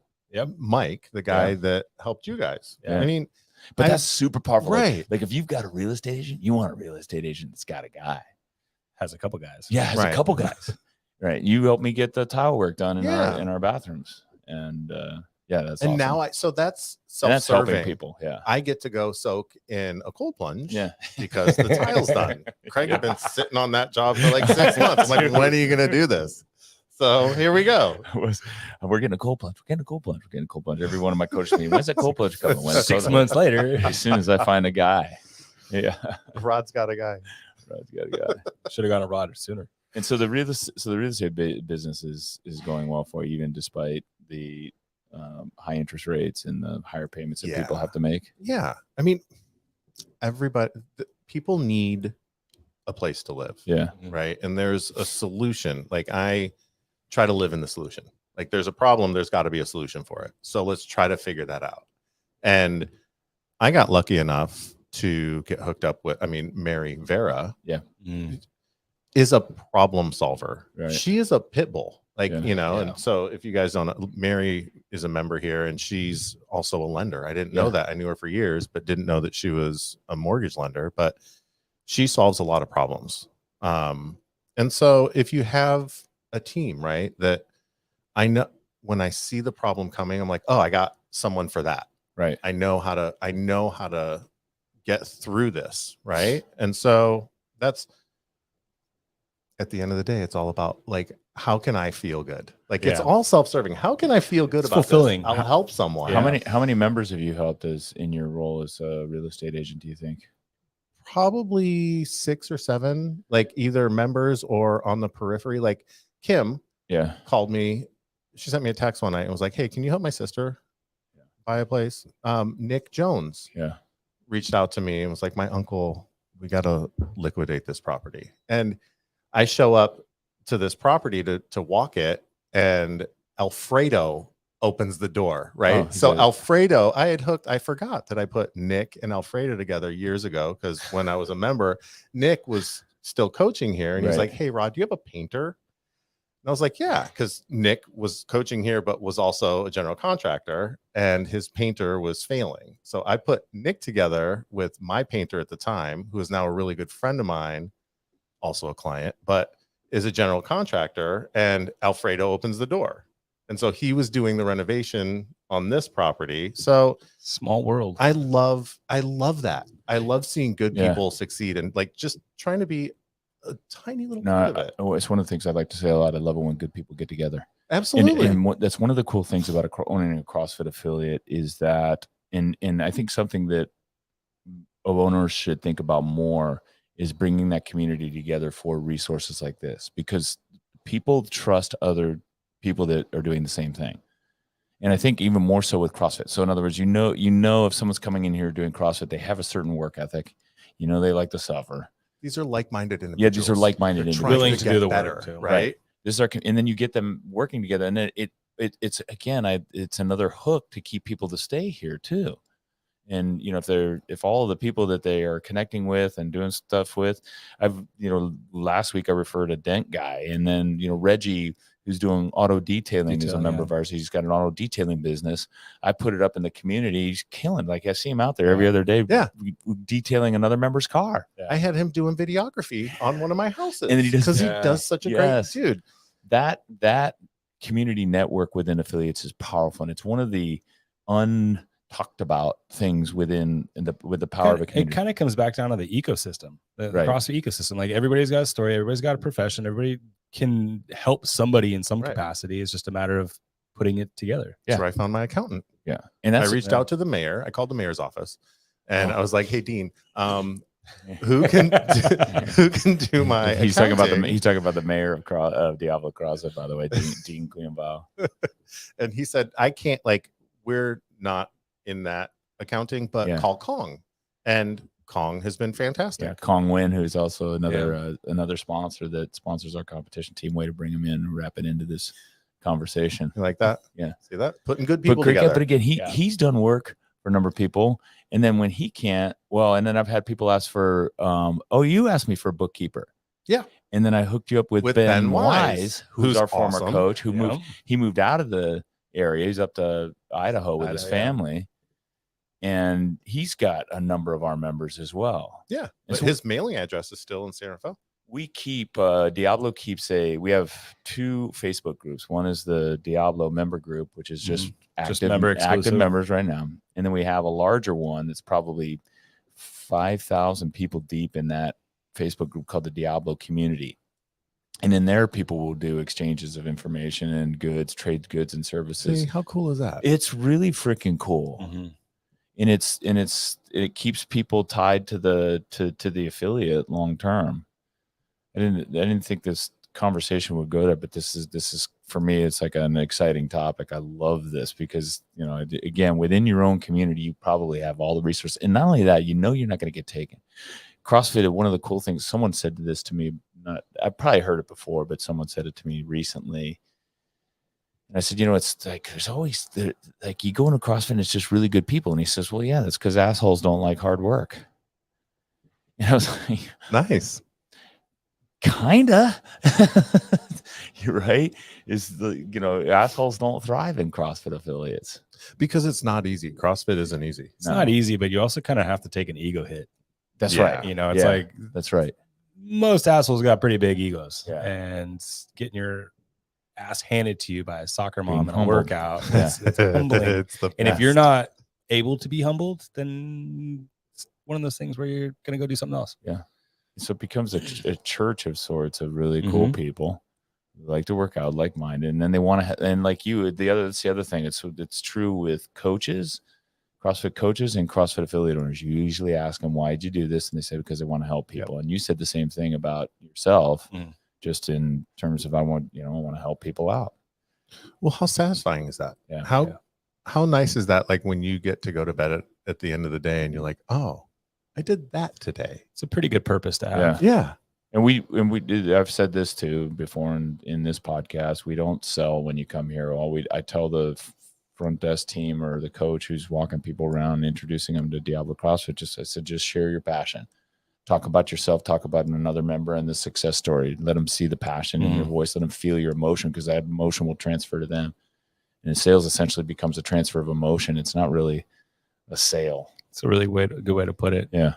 Mike, the guy that helped you guys. Yeah. I mean, but that's super powerful. Right. Like if you've got a real estate agent, you want a real estate agent that's got a guy. Has a couple guys. Yeah, has a couple guys. Right. You helped me get the tile work done in our bathrooms. And that's and awesome. now that's and that's helping self-serving. people. Yeah. I get to go soak in a cold plunge. Yeah. Because the tile's done. Craig had been sitting on that job for like 6 months. I'm like, when are you gonna do this? So here we go. We're getting a cold plunge. We're getting a cold plunge. We're getting a cold plunge. Every one of my coaches meetings. When's that cold plunge coming? 6 months later. As soon as I find a guy. Yeah. Rod's got a guy. Rod's got a guy. Should have gone a Rod sooner. And so the real estate business is going well for you, even despite the high interest rates and the higher payments that people have to make. Yeah. I mean, people need a place to live. Yeah. Right. And there's a solution. Like I try to live in the solution. Like there's a problem, there's got to be a solution for it. So let's try to figure that out. And I got lucky enough to get hooked up with, Mary Vera. Yeah. Is a problem solver. Right. She is a pit bull. Yeah. And so if you guys don't know, Mary is a member here and she's also a lender. I didn't know that. I knew her for years, but didn't know that she was a mortgage lender, but she solves a lot of problems. And so if you have a team, right, that I know when I see the problem coming, I'm like, oh, I got someone for that. Right. I know how to get through this. Right. And so that's, at the end of the day, it's all about like, how can I feel good? Like it's all self-serving. How can I feel good about fulfilling? This? I'll help someone. Yeah. How many members have you helped in your role as a real estate agent, do you think? Probably 6 or 7, like either members or on the periphery. Like Kim called me. She sent me a text one night and was like, hey, can you help my sister buy a place? Nick Jones reached out to me and was like, my uncle, we got to liquidate this property. And I show up to this property to walk it, and Alfredo opens the door, right? So Alfredo, I forgot that I put Nick and Alfredo together years ago, because when I was a member, Nick was still coaching here, and he's like, hey, Rod, do you have a painter? And I was like, yeah, because Nick was coaching here, but was also a general contractor, and his painter was failing. So I put Nick together with my painter at the time, who is now a really good friend of mine, also a client, but is a general contractor, and Alfredo opens the door. And so he was doing the renovation on this property. So small world. I love that. I love seeing good people succeed, and like just trying to be a tiny little part of it. It's one of the things I like to say a lot. I love it when good people get together. Absolutely. And that's one of the cool things about owning a CrossFit affiliate is that, and I think something that owners should think about more is bringing that community together for resources like this, because people trust other people that are doing the same thing. And I think even more so with CrossFit. So in other words, you know, if someone's coming in here doing CrossFit, they have a certain work ethic, they like to suffer. These are like-minded individuals. Yeah, these are like-minded individuals. Willing to do the better, work too. right? And then you get them working together, and then it's another hook to keep people to stay here too. And if all of the people that they are connecting with and doing stuff with, last week I referred a dent guy, and then Reggie, who's doing auto detailing, is a member of ours. He's got an auto detailing business. I put it up in the community. He's killing. Like I see him out there every other day, detailing another member's car. I had him doing videography on one of my houses, and he because he does such a great dude. That community network within affiliates is powerful, and it's one of the talked about things with the power of a community. It kind of comes back down to the ecosystem, the CrossFit ecosystem. Like everybody's got a story, everybody's got a profession, everybody can help somebody in some capacity. It's just a matter of putting it together. That's where I found my accountant. Yeah. And I reached out to the mayor. I called the mayor's office, and I was like, hey, Dean, who can do my he's talking about the mayor of Diablo CrossFit, by the way, Dean Cleanbow. And he said, I can't, we're not in that accounting, but call Kong, and Kong has been fantastic. Yeah, Kong Win, who's also another sponsor that sponsors our competition team. Way to bring him in and wrap it into this conversation. You like that? Yeah. See that? Putting good people But together. again, he's done work for a number of people. And then when he can't, and then I've had people ask for, you asked me for a bookkeeper. Yeah. And then I hooked you up with Ben Wise, who's our former awesome. coach, who moved out of the area. He's up to Idaho with his family. And he's got a number of our members as well. Yeah. But so his mailing address is still in San Rafael. We keep, Diablo keeps we have 2 Facebook groups. One is the Diablo member group, which is just active members right now. And then we have a larger one that's probably 5,000 people deep in that Facebook group called the Diablo community. And in there, people will do exchanges of information and trade goods and services. See, how cool is that? It's really freaking cool. Mm-hmm. And it keeps people tied to the affiliate long term. I didn't think this conversation would go there, but this is for me, it's like an exciting topic. I love this because, again, within your own community, you probably have all the resources. And not only that, you're not going to get taken. CrossFit, one of the cool things, someone said this to me, I probably heard it before, but someone said it to me recently. And I said, it's like, there's always, like, you go into CrossFit and it's just really good people. And he says, well, yeah, that's because assholes don't like hard work. And I was like, nice. Kinda. You're right. Assholes don't thrive in CrossFit affiliates because it's not easy. CrossFit isn't easy. It's not easy, but you also kind of have to take an ego hit. That's right. It's like, that's right. Most assholes got pretty big egos, and getting your ass handed to you by a soccer mom in a workout, it's humbling. And if you're not able to be humbled, then it's one of those things where you're going to go do something else. Yeah. So it becomes a church of sorts of really cool people who like to work out, like-minded, and then they want to. And like you, that's the other thing. It's true with coaches, CrossFit coaches, and CrossFit affiliate owners. You usually ask them, "Why did you do this?" And they say, "Because I want to help people." Yep. And you said the same thing about yourself, just in terms of I want to help people out. Well, how satisfying is that? Yeah. How nice is that? Like when you get to go to bed at the end of the day, and you're like, "Oh, I did that today." It's a pretty good purpose to have. Yeah. And we did. I've said this too before in this podcast. We don't sell when you come here. I tell the front desk team or the coach who's walking people around, introducing them to Diablo CrossFit. I said, just share your passion. Talk about yourself. Talk about another member and the success story. Let them see the passion in your voice. Let them feel your emotion, because that emotion will transfer to them. And sales essentially becomes a transfer of emotion. It's not really a sale. It's a really good way to put it. Yeah.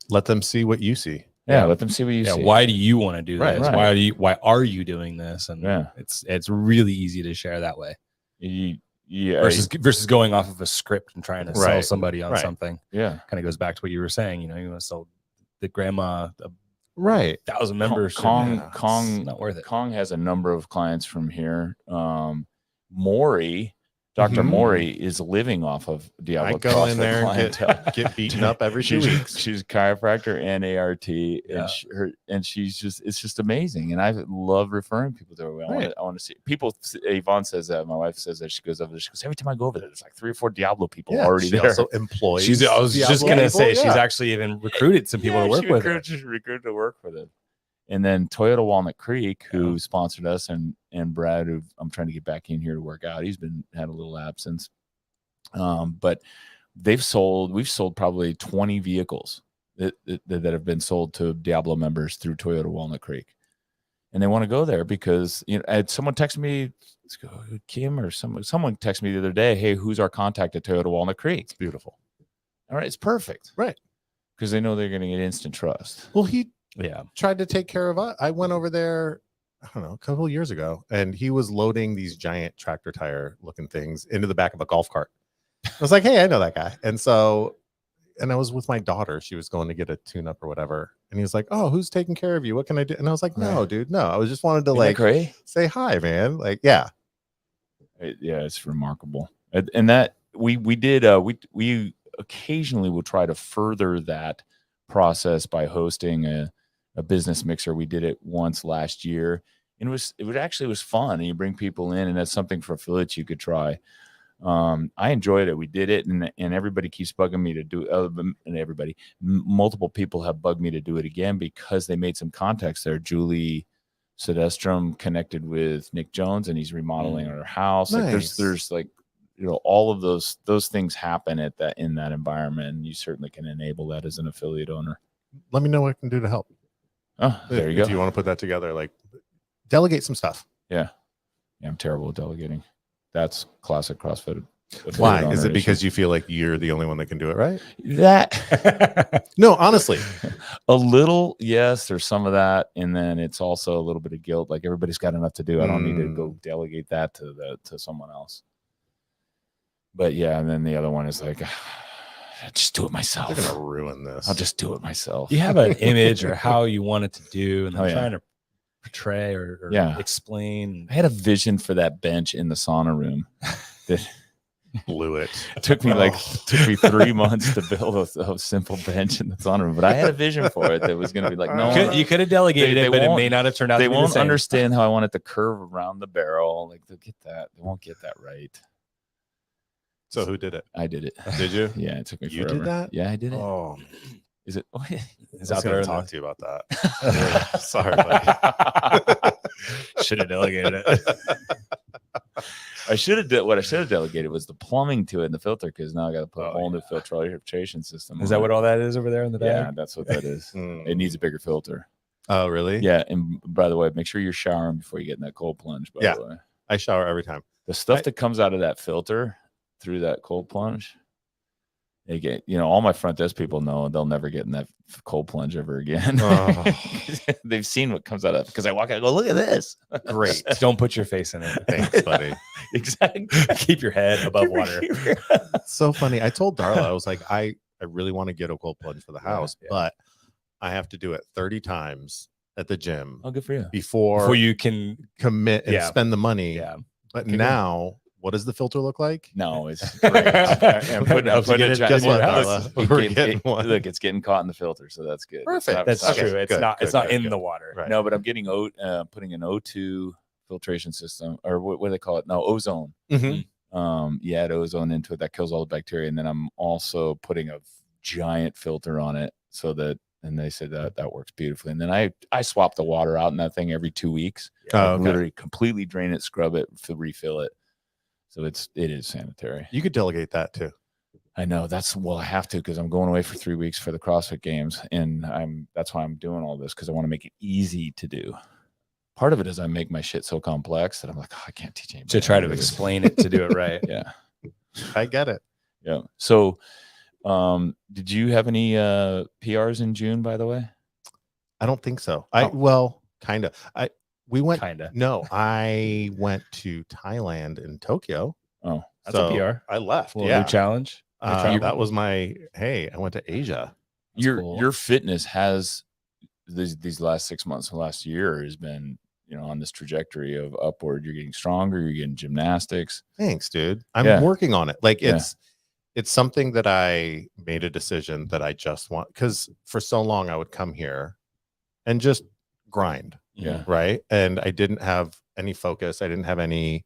Let them see what you see. Yeah. Let them see what you see. Why do you want to do this? Right. Why are you doing this? And it's really easy to share that way. Versus going off of a script and trying to sell somebody on something. Yeah. Kind of goes back to what you were saying. You want to sell the grandma 1,000 members. Kong not worth it. Kong has a number of clients from here. Maury, Dr. Maury is living off of Diablo. I go in there and get beaten up every 2 weeks. She's a chiropractor and ART, and she's just, it's just amazing. And I love referring people to her. I want to see people. Yvonne says that. My wife says that. She goes over there. She goes, every time I go over there, there's like 3 or 4 Diablo people already there. Also employees. I was just gonna say she's actually even recruited some people to work with her. She's recruited to work with it. And then Toyota Walnut Creek, who sponsored us, and Brad, who I'm trying to get back in here to work out. He's had a little absence. But we've sold probably 20 vehicles that have been sold to Diablo members through Toyota Walnut Creek. And they want to go there because, someone texted me, Kim or someone texted me the other day, hey, who's our contact at Toyota Walnut Creek? It's beautiful. All right. It's perfect. Right. Because they know they're going to get instant trust. Well, he tried to take care of us. I went over there, I don't know, a couple of years ago, and he was loading these giant tractor tire looking things into the back of a golf cart. I was like, hey, I know that guy. And I was with my daughter. She was going to get a tune up or whatever. And he was like, oh, who's taking care of you? What can I do? And I was like, no, dude, no. I was just wanted to say hi, man. Like, yeah. It's remarkable. And that we occasionally will try to further that process by hosting a business mixer. We did it once last year, and it actually was fun. And you bring people in, and that's something for affiliates you could try. I enjoyed it. We did it, and everybody keeps bugging me to do. Multiple people have bugged me to do it again because they made some contacts there. Julie Sedestrom connected with Nick Jones, and he's remodeling our house. Like Nice. there's like, you know, all of those things happen in that environment. And you certainly can enable that as an affiliate owner. Let me know what I can do to help. Oh, there you go. If you want to put that together, like delegate some stuff. Yeah, I'm terrible at delegating. That's classic CrossFit. Why? Is it because you feel like you're the only one that can do it right? That No, honestly. a little, yes, there's some of that, and then it's also a little bit of guilt. Like everybody's got enough to do. I don't need to go delegate that to someone else. But yeah, and then the other one is like, just do it myself. They're gonna ruin this. I'll just do it myself. You have an image or how you want it to do, and then Oh, yeah. trying to portray or explain. I had a vision for that bench in the sauna room that blew it. took me 3 months to build a simple bench in the sauna room, but I had a vision for it that was going to be like, no, You could have delegated it, but it may not have turned out. They to be won't the same. understand how I want it to curve around the barrel. Like they'll get that. They won't get that right. So who did it? I did it. Did you? Yeah, it took me You forever. did that? Yeah, I did it. Oh, Is it? Oh, yeah. It's I was out there. going to talk to you about that. Sorry, buddy. Should have delegated it. I should have what I should have delegated was the plumbing to it and the filter, because now I got to put a whole new filtration system. Is that what all that is over there in the Yeah, bag? that's what that is. It needs a bigger filter. Oh, really? Yeah, and by the way, make sure you're showering before you get in that cold plunge. By the way, I shower every time. the stuff that comes out of that filter through that cold plunge, they get, you know, all my front desk people know they'll never get in that cold plunge ever again. They've seen what comes out of it, because I walk out and go, look at this. Great. Don't put your face in it. Thanks, buddy. Exactly. Keep your head above water. It's so funny. I told Darla, I was like, I really want to get a cold plunge for the house, but I have to do it 30 times at the gym Oh, good for you. before you can. commit and spend the money. Yeah. But now, what does the filter look like? No, it's great. I'm putting a Guess what, Look, Darla? We're getting one. look, it's getting caught in the filter, so that's good. Perfect. That's Okay, true. It's good, not. good, It's not good, in good. the water. Right. No, but I'm getting putting an O2 filtration system, or what do they call it? No, ozone. Mhm. You add ozone into it, that kills all the bacteria, and then I'm also putting a giant filter on it, so that, and they said that works beautifully. And then I swap the water out in that thing every 2 weeks. Oh, okay. Literally completely drain it, scrub it, refill it. So it is sanitary. You could delegate that too. I know I have to, because I'm going away for 3 weeks for the CrossFit Games, and that's why I'm doing all this, because I want to make it easy to do. Part of it is I make my shit so complex that I'm like, I can't teach anybody To try how to do this. explain it to do it right. Yeah. I get it. Yeah. So, did you have any PRs in June, by the way? I don't think so. Oh. Well, kind of. We went. Kinda. No, I went to Thailand and Tokyo. Oh, That's a PR. I left. Little Yeah, new challenge. that was my. Hey, I went to Asia. your fitness has these last 6 months, last year has been, you know, on this trajectory of upward. You're getting stronger. You're getting gymnastics. Thanks, dude. I'm Yeah. working on it. Like Yeah. it's something that I made a decision that I just want, because for so long I would come here and just grind. Yeah. Right. And I didn't have any focus. I didn't have any.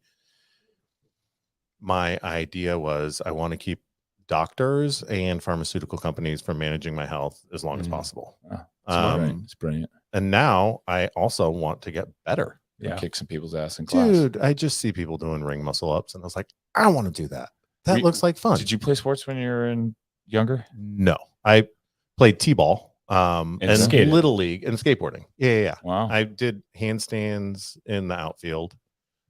My idea was I want to keep doctors and pharmaceutical companies from managing my health as long as possible. It's brilliant. And now I also want to get better. Yeah. Kick some people's ass in class. Dude, I just see people doing ring muscle ups and I was like, I want to do that. That Re- looks like fun. Did you play sports when you were younger? No, I played t-ball and skated. little league and skateboarding. Yeah. Wow. I did handstands in the outfield.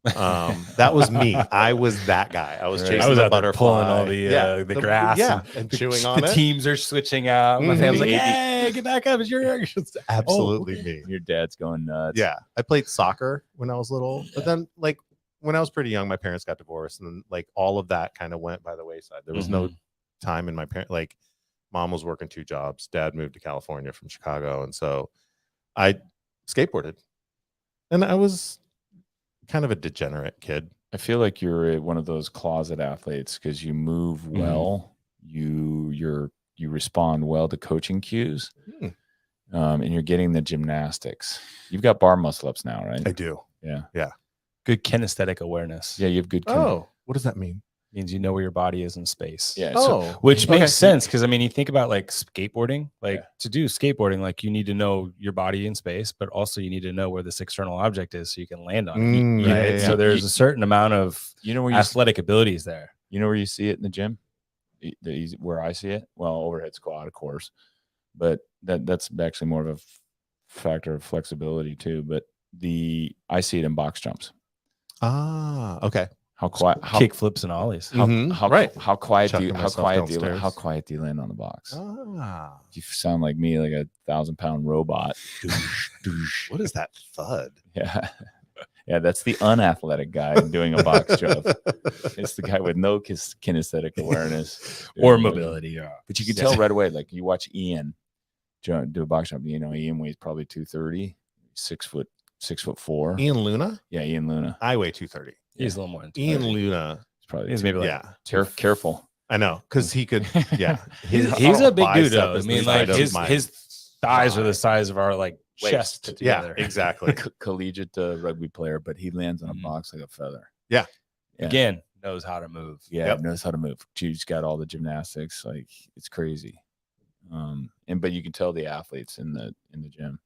That was me. I was that guy. I was Right. chasing I was the out there butterfly, pulling all the grass. yeah, and and the, chewing on the it. teams are switching out. My Mhm. family's like, Mhm. hey, get back up. It's your It's absolutely me. Your dad's going nuts. Yeah, I played soccer when I was little, but then like when I was pretty young, my parents got divorced, and then like all of that kind of went by the wayside. There was no time in my parent, like mom was working 2 jobs, dad moved to California from Chicago, and so I skateboarded, and I was kind of a degenerate kid. I feel like you're one of those closet athletes, because you move well, you respond well to coaching cues, and you're getting the gymnastics. You've got bar muscle ups now, right? I do. Yeah. good kinesthetic awareness. Yeah, you have good. Oh, what does that mean? Means you know where your body is in space. Yeah. Oh, Which okay. makes sense because I mean, you think about like skateboarding, like to do skateboarding, like you need to know your body in space, but also you need to know where this external object is so you can land on it. Right. So there's a certain amount of where athletic abilities there. You know where you see it in the gym? Where I see it? Well, overhead squat, of course, but that's actually more of a factor of flexibility too. But I see it in box jumps. Ah, okay. How quiet, kick flips and ollies. How quiet do you land on the box? Ah, You sound like me, like a 1,000-pound robot. What is that thud? Yeah. Yeah, that's the unathletic guy doing a box jump. It's the guy with no kinesthetic awareness or mobility. Yeah. But you can tell right away, like you watch Ian do a box jump. You know, Ian weighs probably 230, 6'4". Ian Luna? Yeah, Ian Luna. I weigh 230. He's a little more. Ian Luna. He's maybe like careful. I know, because he could. Yeah, he's a big dude though. I mean, like his thighs are the size of our like chest together. Yeah, exactly. Collegiate rugby player, but he lands on a box like a feather. Yeah. Again, knows how to move. Yeah, knows how to move. He's got all the gymnastics. Like it's crazy. But you can tell the athletes in the gym.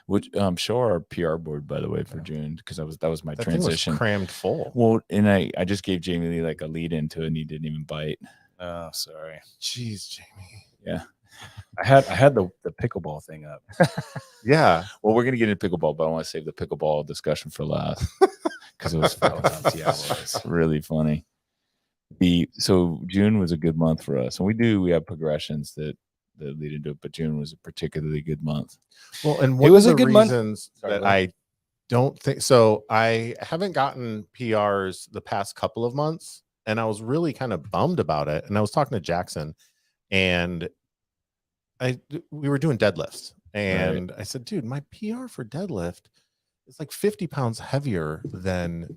Which show our PR board, by the way, for June, because that was my transition. Thing was crammed full. Well, and I just gave Jamie Lee like a lead into it, and he didn't even bite. Oh, sorry. Jeez, Jamie. Yeah, I had the pickleball thing up. Yeah. Well, we're gonna get into pickleball, but I want to save the pickleball discussion for last because it was fun. Yeah, it was really funny. So June was a good month for us, and we have progressions that lead into it, but June was a particularly good month. Well, and it was a good month. I don't think so. I haven't gotten PRs the past couple of months, and I was really kind of bummed about it. And I was talking to Jackson, and we were doing deadlifts, and I said, dude, my PR for deadlift is like 50 pounds heavier than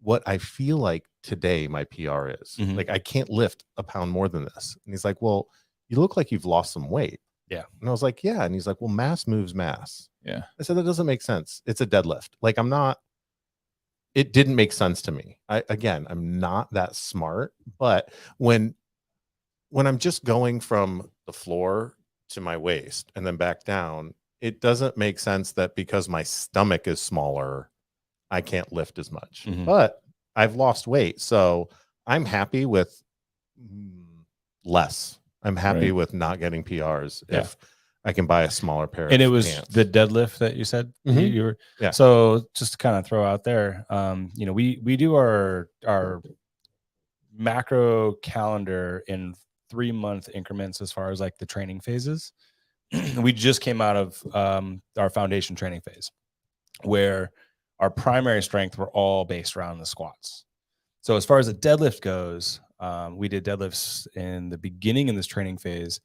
what I feel like today my PR is. Like I can't lift a pound more than this. And he's like, well, you look like you've lost some weight. Yeah. And I was like, yeah. And he's like, well, mass moves mass. Yeah. I said, that doesn't make sense. It's a deadlift. Like it didn't make sense to me. I'm not that smart, but when I'm just going from the floor to my waist and then back down, it doesn't make sense that because my stomach is smaller, I can't lift as much, but I've lost weight. So I'm happy with less. I'm happy with not getting PRs if I can buy a smaller pair of And it was pants. the deadlift that you said you were. Yeah. So just to kind of throw out there, we do our macro calendar in 3-month increments as far as like the training phases. We just came out of our foundation training phase where our primary strength were all based around the squats. So as far as the deadlift goes, we did deadlifts in the beginning in this training phase,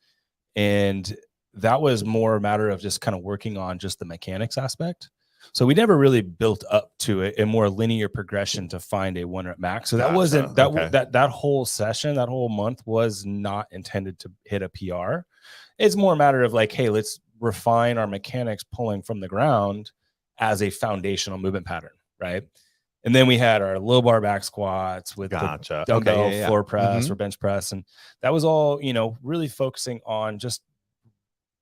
and that was more a matter of just kind of working on just the mechanics aspect. So we never really built up to a more linear progression to find a 1-rep max. So that wasn't that whole session, that whole month was not intended to hit a PR. It's more a matter of like, hey, let's refine our mechanics pulling from the ground as a foundational movement pattern, right? And then we had our low bar back squats with the dumbbell floor press or bench press. And that was all, really focusing on just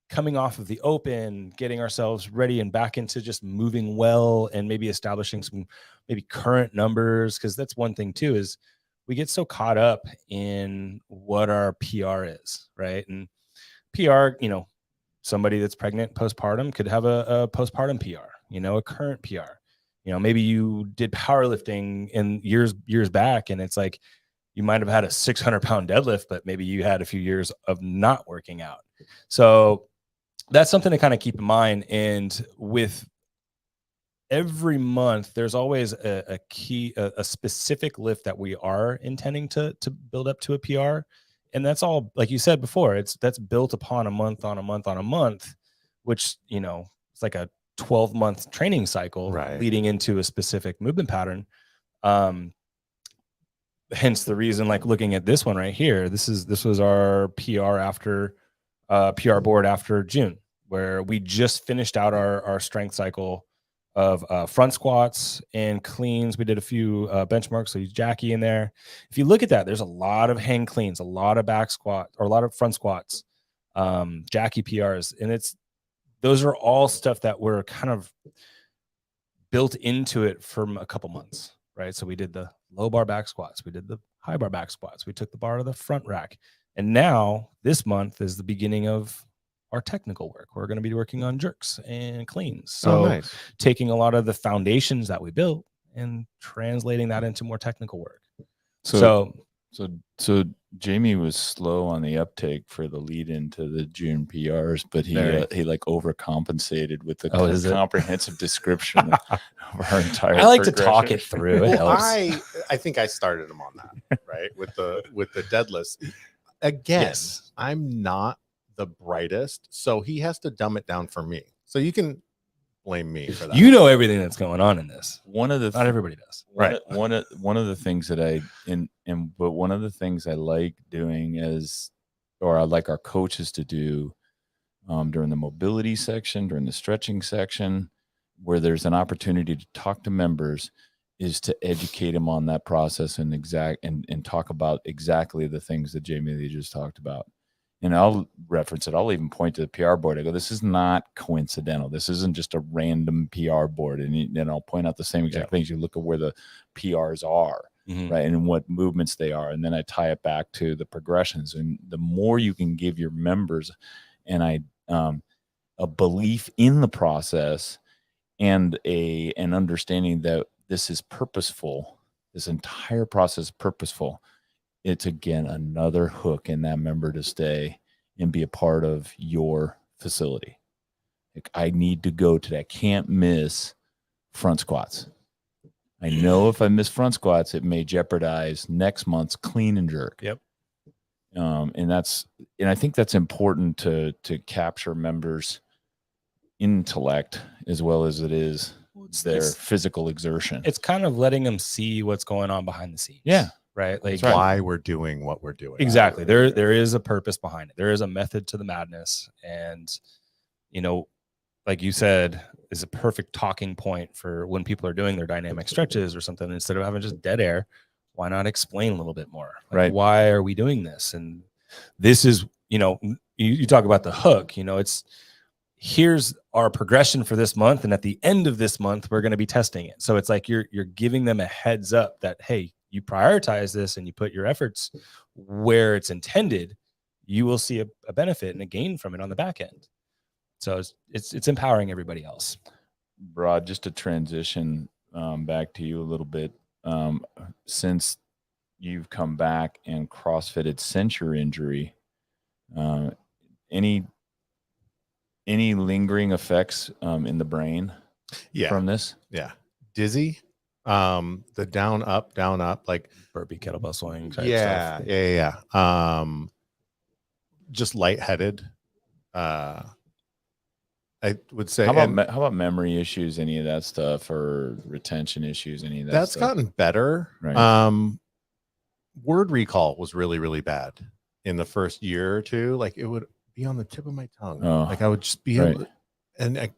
coming off of the open, getting ourselves ready and back into just moving well and maybe establishing some maybe current numbers. Cause that's one thing too, is we get so caught up in what our PR is, right? And PR, somebody that's pregnant postpartum could have a postpartum PR, a current PR. Maybe you did powerlifting in years back, and it's like you might have had a 600-pound deadlift, but maybe you had a few years of not working out. So that's something to kind of keep in mind. And with every month, there's always a specific lift that we are intending to build up to a PR. And that's all, like you said before, that's built upon a month on a month on a month, which, it's like a 12-month training cycle leading into a specific movement pattern. Hence the reason, like looking at this one right here, this was our PR after PR board after June, where we just finished out our strength cycle of front squats and cleans. We did a few benchmarks. So he's Jackie in there. If you look at that, there's a lot of hang cleans, a lot of back squat, or a lot of front squats, Jackie PRs. And those are all stuff that were kind of built into it from a couple months, right? So we did the low bar back squats. We did the high bar back squats. We took the bar to the front rack. And now this month is the beginning of our technical work. We're going to be working on jerks and cleans. So nice. taking a lot of the foundations that we built and translating that into more technical work. So Jamie was slow on the uptake for the lead into the June PRs, but he like overcompensated with the comprehensive description of our entire. I like to talk it through. It helps. I think I started him on that, right? With the deadlifts. Again, yes. I'm not the brightest, so he has to dumb it down for me. So you can blame me for that. You know everything that's going on in this. Not everybody does. Right. One of the things that but one of the things I like doing I like our coaches to do during the mobility section, during the stretching section, where there's an opportunity to talk to members, is to educate them on that process and talk about exactly the things that Jamie Lee just talked about. And I'll reference it. I'll even point to the PR board. I go, this is not coincidental. This isn't just a random PR board. And then I'll point out the same exact things. You look at where the PRs are, right, and what movements they are. And then I tie it back to the progressions. And the more you can give your members a belief in the process and an understanding that this is purposeful, this entire process is purposeful, it's again another hook in that member to stay and be a part of your facility. Like, I need to go to that. I can't miss front squats. I know if I miss front squats, it may jeopardize next month's clean and jerk. Yep. And I think that's important to capture members' intellect as well as it is their physical exertion. It's kind of letting them see what's going on behind the scenes. Yeah. Right. Like why we're doing what we're doing. Exactly. There is a purpose behind it. There is a method to the madness. And, like you said, is a perfect talking point for when people are doing their dynamic stretches or something. Instead of having just dead air, why not explain a little bit more? Like, right. Why are we doing this? And this is, you talk about the hook, here's our progression for this month. And at the end of this month, we're going to be testing it. So it's like you're giving them a heads up that, hey, you prioritize this and you put your efforts where it's intended, you will see a benefit and a gain from it on the back end. So it's empowering everybody else. Rod, just to transition back to you a little bit, since you've come back and CrossFitted since your injury, any lingering effects in the brain from this? Yeah. Dizzy. The down up, like burpee kettlebell swing type stuff. Yeah. Just lightheaded. I would say. How about memory issues? Any of that stuff, or retention issues? Any of that? That's stuff? gotten better. Right. Word recall was really, really bad in the first year or two. Like, it would be on the tip of my tongue. Like, I would just be able to, and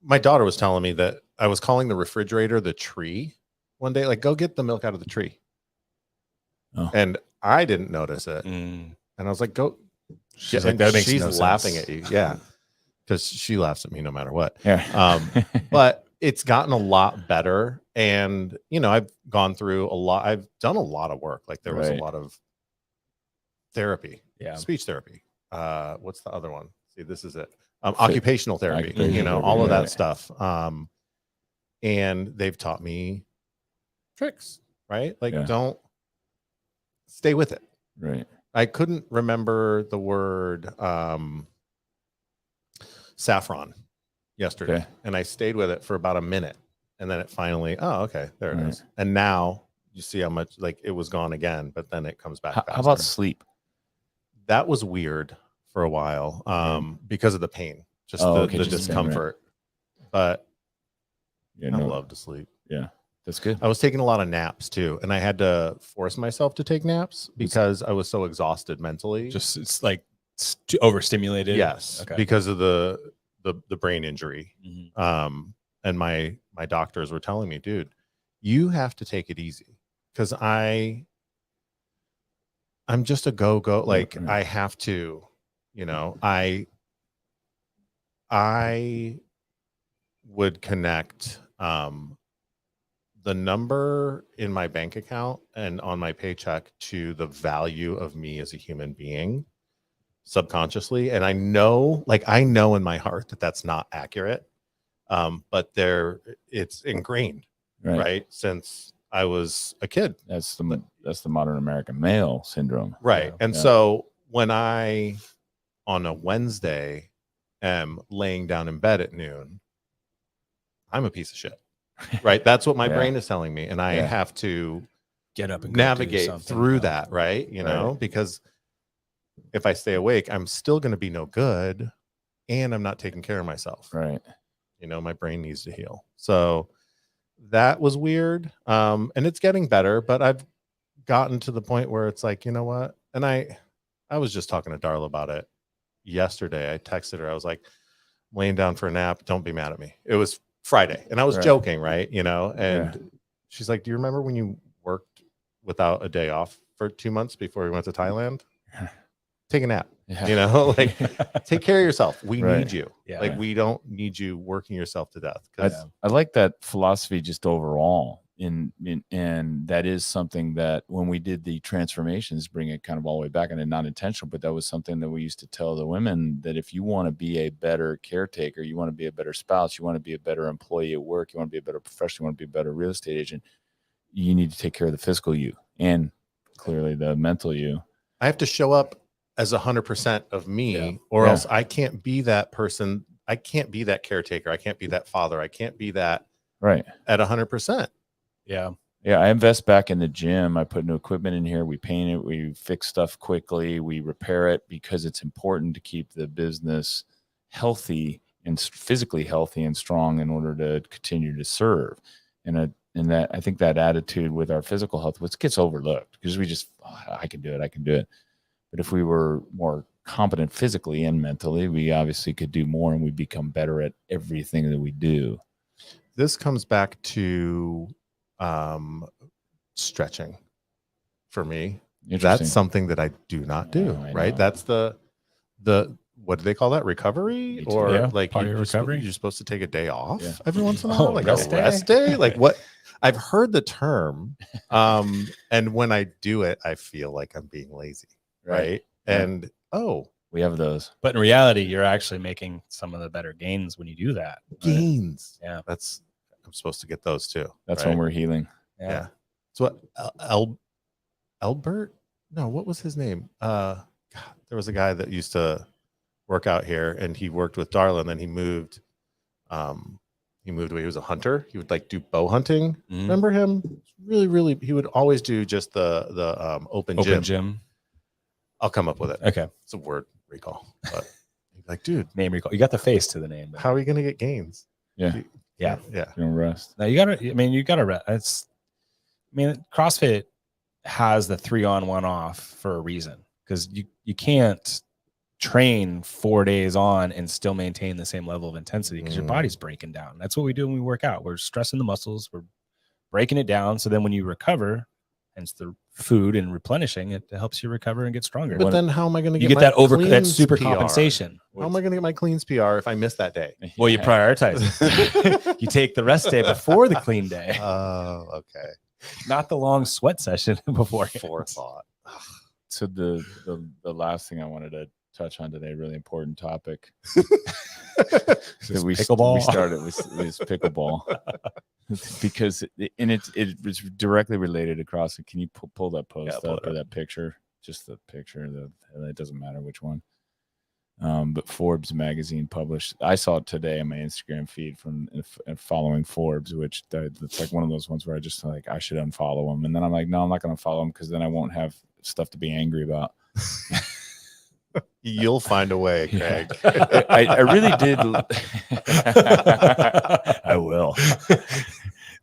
my daughter was telling me that I was calling the refrigerator the tree one day, like, go get the milk out of the tree. And I didn't notice it. And I was like, go. She's like, that makes no sense. She's laughing at you. Yeah. Because she laughs at me no matter what. Yeah. But it's gotten a lot better. And, I've gone through a lot. I've done a lot of work. Like, there was a lot of therapy, speech therapy. What's the other one? See, this is it. Occupational therapy, all of that stuff. And they've taught me tricks, right? Like, don't stay with it. Right. I couldn't remember the word saffron yesterday, and I stayed with it for about a minute, and then it finally, there it is. And now you see how much, like, it was gone again, but then it comes back. How about sleep? That was weird for a while, because of the pain, just the discomfort. But I love to sleep. Yeah, that's good. I was taking a lot of naps too, and I had to force myself to take naps because I was so exhausted mentally. Just it's like overstimulated. Yes, because of the brain injury. and my doctors were telling me, dude, you have to take it easy, because I'm just a go. Like, I have to, I would connect the number in my bank account and on my paycheck to the value of me as a human being subconsciously. And I know in my heart that that's not accurate. But it's ingrained, right? Since I was a kid. That's the modern American male syndrome. Right. And so when I, on a Wednesday, am laying down in bed at noon, I'm a piece of shit. Right. That's what my brain is telling me. And I have to get up and navigate through that. Right. You know, because if I stay awake, I'm still going to be no good, and I'm not taking care of myself. Right. My brain needs to heal. So that was weird. And it's getting better, but I've gotten to the point where it's like, you know what? And I was just talking to Darla about it yesterday. I texted her. I was like, I'm laying down for a nap. Don't be mad at me. It was Friday, and I was joking, right? And she's like, do you remember when you worked without a day off for 2 months before we went to Thailand? Take a nap. Like, take care of yourself. We need you. Like, we don't need you working yourself to death. I like that philosophy just overall. And that is something that when we did the transformations, bring it kind of all the way back, and not intentional, but that was something that we used to tell the women, that if you want to be a better caretaker, you want to be a better spouse, you want to be a better employee at work, you want to be a better professional, you want to be a better real estate agent, you need to take care of the physical you and clearly the mental you. I have to show up as 100% of me, or else I can't be that person. I can't be that caretaker. I can't be that father. I can't be that at 100%. Yeah. I invest back in the gym. I put new equipment in here. We paint it. We fix stuff quickly. We repair it, because it's important to keep the business healthy and physically healthy and strong in order to continue to serve. And that, I think that attitude with our physical health, which gets overlooked because we just, I can do it. But if we were more competent physically and mentally, we obviously could do more, and we become better at everything that we do. This comes back to stretching for me. That's something that I do not do. Right. That's the what do they call that? Recovery? Or like recovery? You're supposed to take a day off every once in a while, like a rest day. Like what? I've heard the term. And when I do it, I feel like I'm being lazy. Right. And we have those. But in reality, you're actually making some of the better gains when you do that. Gains. Yeah. I'm supposed to get those too. That's when we're healing. Yeah. So Albert? No, what was his name? God, there was a guy that used to work out here, and he worked with Darla, and then he moved away. He was a hunter. He would like do bow hunting. Remember him? Really, he would always do just the open gym. I'll come up with it. Okay. It's a word recall. But like, dude. Name recall. You got the face to the name. Though. How are we gonna get gains? Yeah. Yeah. You don't rest. Now you gotta rest. CrossFit has the 3 on 1 off for a reason, because you can't train 4 days on and still maintain the same level of intensity, because your body's breaking down. That's what we do when we work out. We're stressing the muscles, we're breaking it down. So then when you recover, hence the food and replenishing, it helps you recover and get stronger. But then how am I going to get that super compensation? How am I going to get my cleans PR if I miss that day? Well, you prioritize it. You take the rest day before the clean day. Oh, okay. Not the long sweat session before. Forethought. So the last thing I wanted to touch on today, really important topic. Pickleball. We started with pickleball. Because it's directly related to CrossFit. Can you pull that post up or that picture? Just the picture. It doesn't matter which one. But Forbes magazine published. I saw it today on my Instagram feed from following Forbes, which it's like one of those ones where I just like I should unfollow them, and then I'm like, no, I'm not going to follow them because then I won't have stuff to be angry about. You'll find a way, Craig. I really did. I will.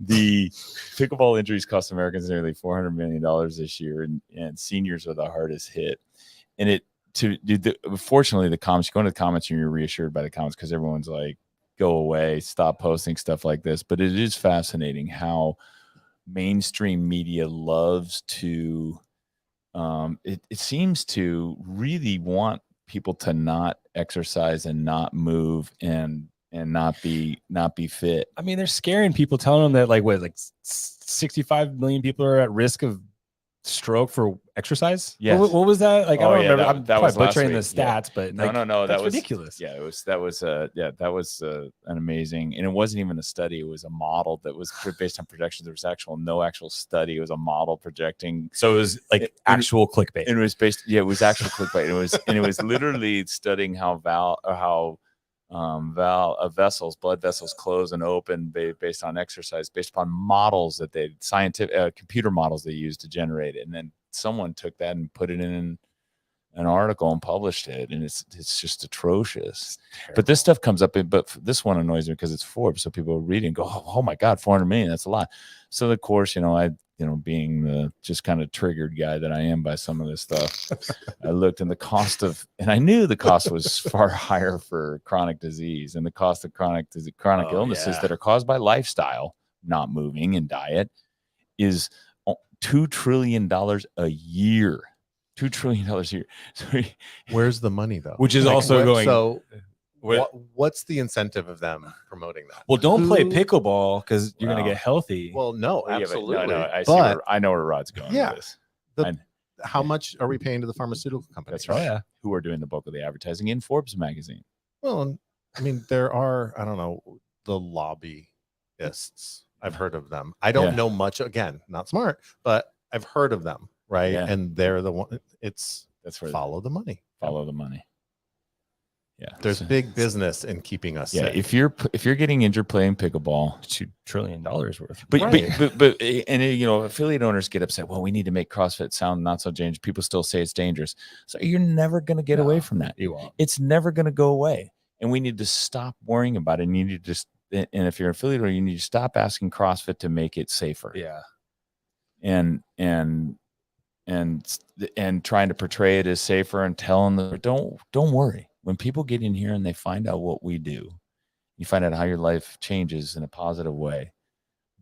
The pickleball injuries cost Americans nearly $400 million this year, and seniors are the hardest hit. And fortunately, the comments, you go into the comments and you're reassured by the comments because everyone's like go away, stop posting stuff like this. But it is fascinating how mainstream media loves to it seems to really want people to not exercise and not move and not be fit. I mean, they're scaring people, telling them that like 65 million people are at risk of stroke for exercise. Yes. What was that? Like, I don't remember. I'm that was probably butchering the last week. Yeah. stats, but no, like, no, that's that was ridiculous. Yeah, that was an amazing, and it wasn't even a study. It was a model that was based on projections. There was no actual study. It was a model projecting. So it was like actual clickbait. And it was based. Yeah, it was actual clickbait. It was literally studying how blood vessels close and open based on exercise, based upon models that they scientific computer models they used to generate it. And then someone took that and put it in an article and published it, and it's just atrocious. But this stuff comes up but this one annoys me because it's Forbes, so people read it and go, oh my god, 400 million, that's a lot. So of course, being the just kind of triggered guy that I am by some of this stuff, I looked, and and I knew the cost was far higher for chronic disease, and the cost of chronic illnesses that are caused by lifestyle, not moving, and diet is $2 trillion a year. $2 trillion a year. So, where's the money though? Which is also going. So what's the incentive of them promoting that? Well, don't play pickleball because you're going to get healthy. Well, no, absolutely. No, I know where Rod's going with this. How much are we paying to the pharmaceutical company? That's right. Yeah. Who are doing the bulk of the advertising in Forbes magazine? Well, I mean, there are, I don't know, the lobbyists. I've heard of them. I don't know much. Again, not smart, but I've heard of them, right? Yeah. And they're the one. That's where follow the money. Follow the money. Yeah, there's big business in keeping us safe. If you're getting injured playing pickleball, $2 trillion worth. But affiliate owners get upset. Well, we need to make CrossFit sound not so dangerous. People still say it's dangerous. So you're never going to get away from that. You won't. It's never going to go away. And we need to stop worrying about it. And you need to and if you're an affiliate owner, you need to stop asking CrossFit to make it safer. Yeah. And trying to portray it as safer and telling them, don't worry. When people get in here and they find out what we do, you find out how your life changes in a positive way,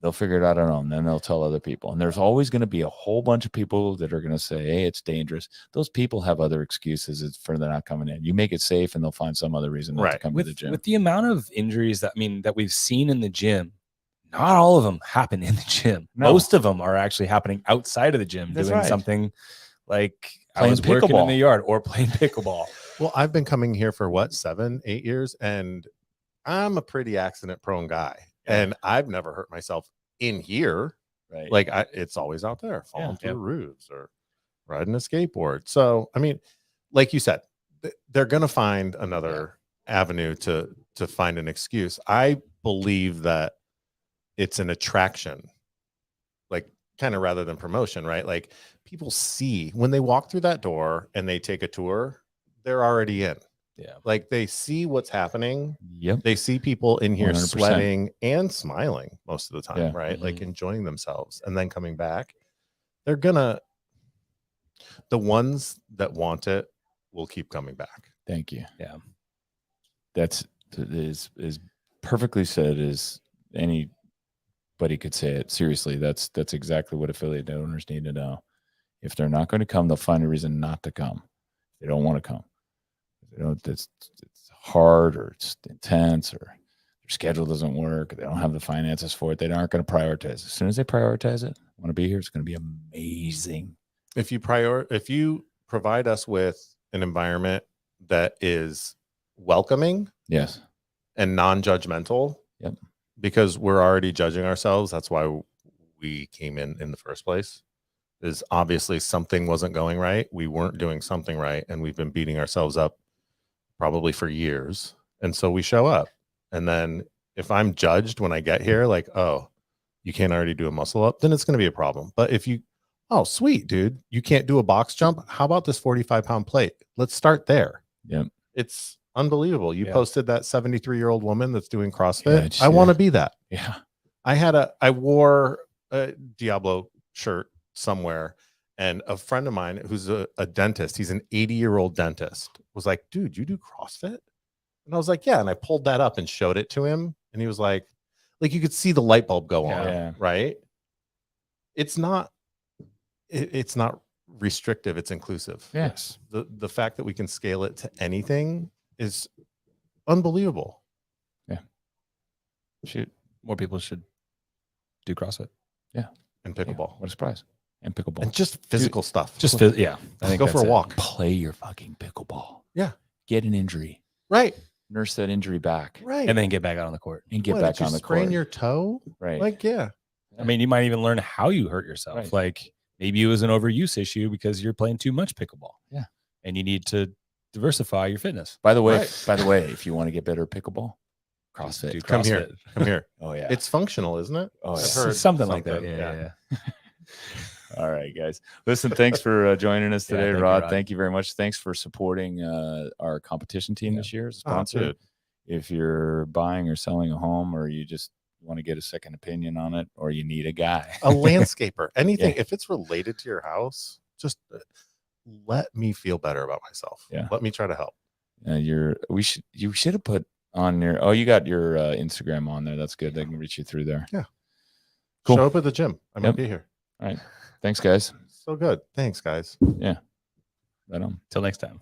they'll figure it out on their own. Then they'll tell other people. And there's always going to be a whole bunch of people that are going to say, hey, it's dangerous. Those people have other excuses for they're not coming in. You make it safe and they'll find some other reason not to come to the gym. With the amount of injuries that we've seen in the gym, not all of them happen in the gym. No. Most of them are actually happening outside of the gym, doing something like playing working in the yard or playing pickleball. Well, I've been coming here for 7-8 years, and I'm a pretty accident prone guy, and I've never hurt myself in here. Right. Like it's always out there, falling through roofs or riding a skateboard. So, I mean, like you said, they're going to find another avenue to find an excuse. I believe that it's an attraction, like kind of rather than promotion, right? Like people see when they walk through that door and they take a tour, they're already in. Yeah. Like they see what's happening. Yep. They see people in here 100%. sweating and smiling most of the time, right? Mm-hmm. Like enjoying themselves and then coming back. The ones that want it will keep coming back. Thank you. Yeah. That's is perfectly said as anybody could say it. Seriously, that's exactly what affiliate owners need to know. If they're not going to come, they'll find a reason not to come. They don't want to come. It's hard or it's intense or their schedule doesn't work. Or they don't have the finances for it. They aren't going to prioritize. As soon as they prioritize it, want to be here, it's going to be amazing. If you provide us with an environment that is welcoming, yes, and non-judgmental, yep, because we're already judging ourselves. That's why we came in the first place. Is obviously something wasn't going right. We weren't doing something right, and we've been beating ourselves up probably for years. And so we show up, and then if I'm judged when I get here, like, oh, you can't already do a muscle up, then it's going to be a problem. But if you, oh, sweet, dude, you can't do a box jump. How about this 45-pound plate? Let's start there. Yep. It's unbelievable. You posted that 73-year-old woman that's doing CrossFit. I want to be that. Yeah. I wore a Diablo shirt somewhere, and a friend of mine who's a dentist, he's an 80-year-old dentist, was like, dude, you do CrossFit? And I was like, yeah. And I pulled that up and showed it to him. And he was like you could see the light bulb go on, Yeah. right? It's not restrictive. It's inclusive. Yes. The fact that we can scale it to anything is unbelievable. More people should do CrossFit. And pickleball. What a surprise. And pickleball. And just physical stuff. Just yeah. I think go for that's a it. walk. Play your fucking pickleball. Yeah. Get an injury. Right. Nurse that injury back. Right. And then get back out on the court. And get What, back did you on the sprain court. your toe? Right. Like, yeah. I mean, you might even learn how you hurt yourself. Right. Like maybe it was an overuse issue because you're playing too much pickleball. Yeah. And you need to diversify your fitness. By the way, Right. if you want to get better at pickleball, CrossFit. Do Come here. CrossFit. Come here. Oh yeah. It's functional, isn't it? Oh, I've yeah. heard Something like that. Yeah. All right, guys. Listen, thanks for joining us Yeah, today, thank you, Rod. Rod. Thank you very much. Thanks for supporting our competition team this year as a Oh, sponsor. dude. If you're buying or selling a home, or you just want to get a second opinion on it, or you need a guy, A landscaper, anything. Yeah. If it's related to your house, just let me feel better about myself. Yeah. Let me try to help. you should have put on your you got your Instagram on there. That's good. They can reach you through there. Yeah. Cool. Show up at the gym. I might Yep. be here. All right. Thanks, guys. So good. Thanks, guys. Right on. Till next time.